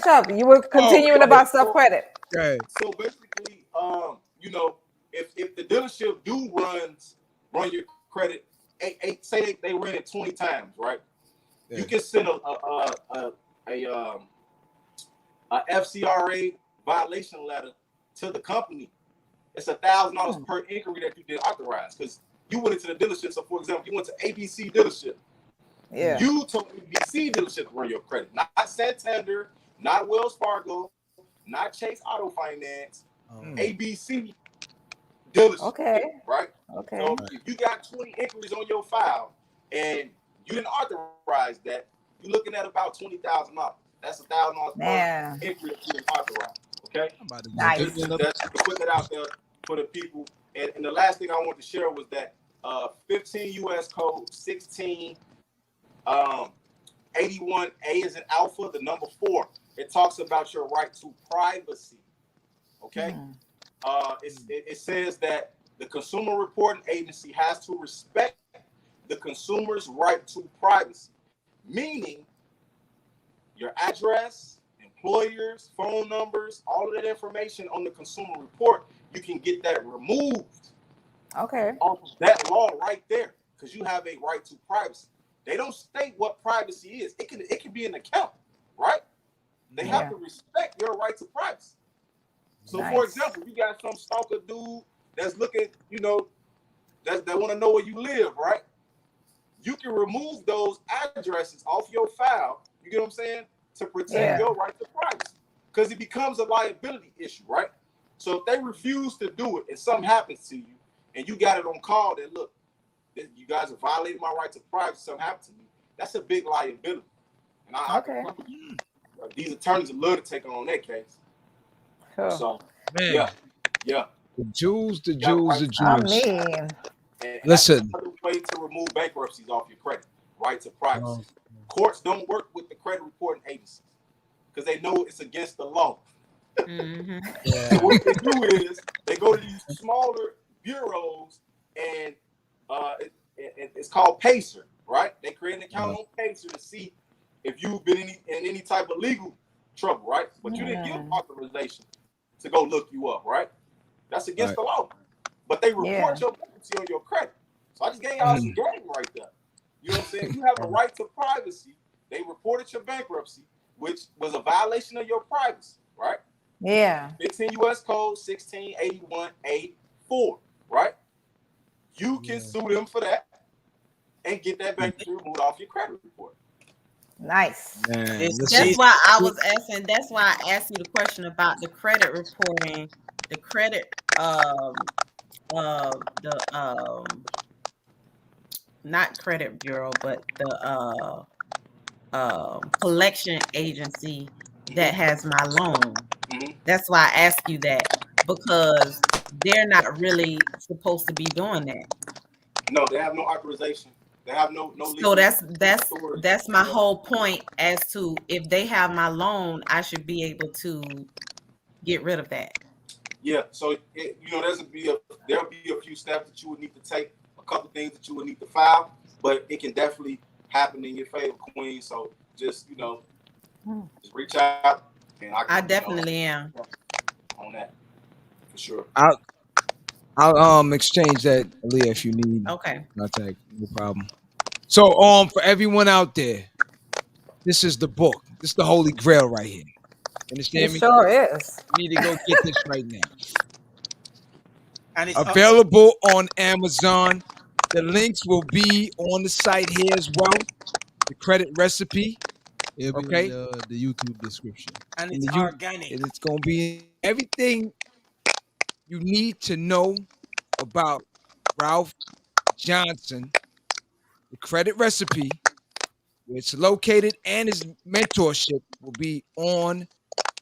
up. You were continuing about self-credit. Okay. So basically, if the dealership run your credit, say they ran it 20 times, right? Yeah. You can send a FCRA violation letter to the company. It's $1,000 per inquiry that you did authorize because you went into the dealership. So, for example, you went to ABC dealership. Yeah. You told ABC dealership to run your credit, not Santander, not Wells Fargo, not Chase Auto Finance, ABC dealership. Okay. Right? Okay. So if you got 20 inquiries on your file and you didn't authorize that, you're looking at about $20,000. That's $1,000 per inquiry that you didn't authorize. Okay? Nice. That's to put that out there for the people. And the last thing I want to share was that 15 U.S. Code 16 81 A is in alpha, the number 4. It talks about your right to privacy. Okay? It says that the Consumer Reporting Agency has to respect the consumer's right to privacy, meaning your address, employers, phone numbers, all of that information on the consumer report, you can get that removed. Okay. Off of that law right there, because you have a right to privacy. They don't state what privacy is. It can be an account, right? They have to respect your right to privacy. So, for example, you got some stalker dude that's looking, you know, that want to know where you live, right? You can remove those addresses off your file. You get what I'm saying? To protect your right to privacy, because it becomes a liability issue, right? So if they refuse to do it and something happens to you, and you got it on call that look, you guys have violated my right to privacy, something happened to me, that's a big liability. And these attorneys would love to take on that case. Sure. So, man, yeah. The Jews. I mean, and listen. That's another way to remove bankruptcies off your credit, right to privacy. Courts don't work with the credit reporting agencies because they know it's against the law. Mm-hmm. So what they do is they go to these smaller bureaus, and it's called Pacer, right? They create an account on Pacer to see if you've been in any type of legal trouble, right? But you didn't give authorization to go look you up, right? That's against the law. But they report your bankruptcy on your credit. So I just gave y'all some game right there. You know what I'm saying? You have a right to privacy. They reported your bankruptcy, which was a violation of your privacy, right? Yeah. 15 U.S. Code 1681A4, right? You can sue them for that and get that bankruptcy removed off your credit report. Nice. Man, that's why I was asking. That's why I asked you the question about the credit reporting, the credit, not credit bureau, but the collection agency that has my loan. That's why I ask you that, because they're not really supposed to be doing that. No, they have no authorization. They have no So that's my whole point as to if they have my loan, I should be able to get rid of that. Yeah, so there'll be a few steps that you would need to take, a couple things that you would need to file, but it can definitely happen in your favor, Queen. So just just reach out, and I definitely am on that for sure. I'll exchange that, Aaliyah, if you need. Okay. Contact, no problem. So for everyone out there, this is the book. This is the Holy Grail right here. Understand me? It sure is. You need to go get this right now. And it's available on Amazon. The links will be on the site here as well. The credit recipe. It'll be in the YouTube description. And it's organic. And it's going to be everything you need to know about Ralph Johnson, the credit recipe, where it's located, and his mentorship will be on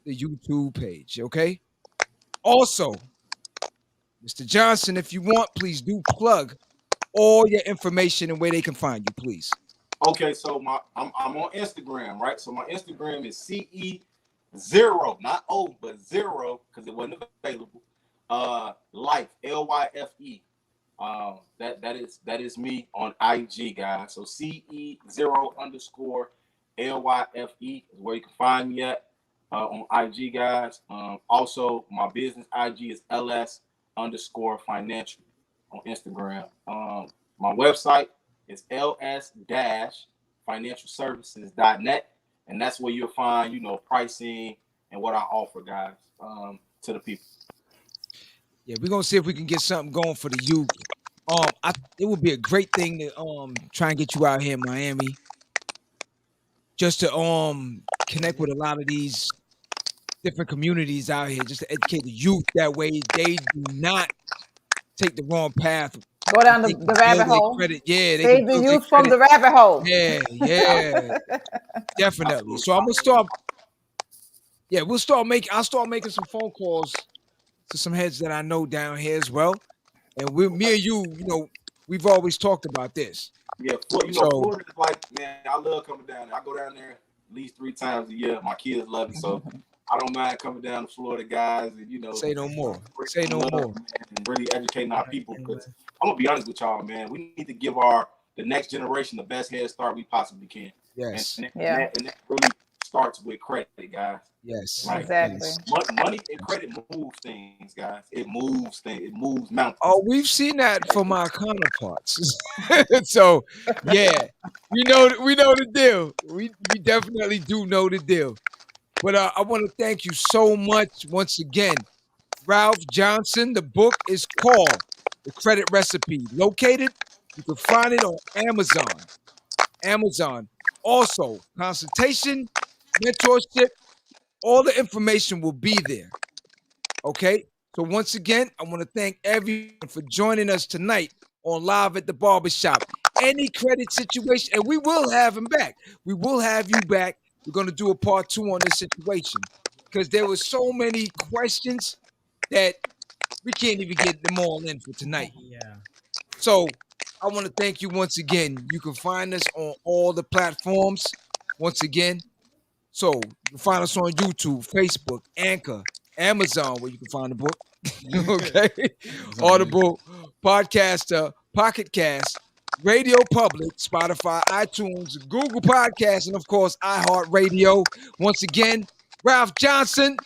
the YouTube page, okay? Also, Mr. Johnson, if you want, please do plug all your information and where they can find you, please. Okay, so I'm on Instagram, right? So my Instagram is CE0, not O, but 0, because it wasn't available. Life, LYFE. That is me on IG, guys. So CE0_LYFE is where you can find me at on IG, guys. Also, my business IG is LS_financial on Instagram. My website is ls-financialservices.net, and that's where you'll find, pricing and what I offer, guys, to the people. Yeah, we're gonna see if we can get something going for the youth. It would be a great thing to try and get you out here in Miami, just to connect with a lot of these different communities out here, just to educate the youth. That way, they do not take the wrong path. Go down the rabbit hole. Yeah, save the youth from the rabbit hole. Yeah, definitely. So I'm gonna start. Yeah, I'll start making some phone calls to some heads that I know down here as well. And me and you, we've always talked about this. Yeah, Florida is like, man, I love coming down there. I go down there at least 3 times a year. My kids love it, so I don't mind coming down to Florida, guys. And say no more. Say no more. And really educating our people, because I'm gonna be honest with y'all, man. We need to give the next generation the best head start we possibly can. Yes. And that really starts with credit, guys. Yes. Like, exactly. Money and credit moves things, guys. It moves things. It moves mountains. Oh, we've seen that from our counterparts. So, yeah, we know the deal. We definitely do know the deal. But I want to thank you so much once again Ralph Johnson. The book is called The Credit Recipe. Located, you can find it on Amazon. Also, consultation, mentorship, all the information will be there. Okay? So once again, I want to thank everyone for joining us tonight on Live at the Barbershop. Any credit situation, and we will have him back. We will have you back. We're going to do a part 2 on this situation because there were so many questions that we can't even get them all in for tonight. Yeah. So I want to thank you once again. You can find us on all the platforms once again. So you can find us on YouTube, Facebook, Anchor, Amazon, where you can find the book. Okay. Audible, Podcaster, Pocket Cast, Radio Public, Spotify, iTunes, Google Podcasts, and of course, iHeartRadio. Once again, Ralph Johnson,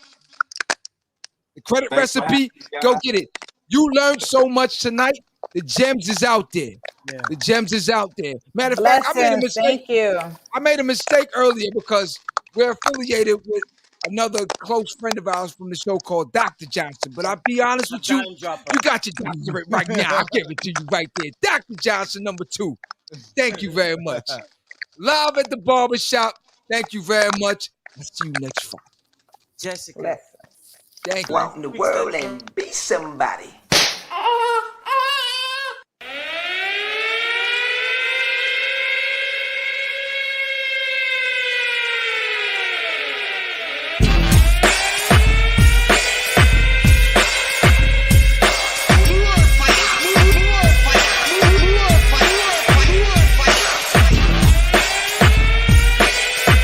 The Credit Recipe. Go get it. You learned so much tonight. The gems is out there. Yeah. The gems is out there. Matter of fact, I made a mistake. Thank you. I made a mistake earlier because we're affiliated with another close friend of ours from the show called Dr. Johnson. But I'll be honest with you, you got your doctorate right now. I'll give it to you right there. Dr. Johnson, number 2. Thank you very much. Live at the Barbershop. Thank you very much. I'll see you next Friday. Jessica. Thank you. Go out in the world and be somebody.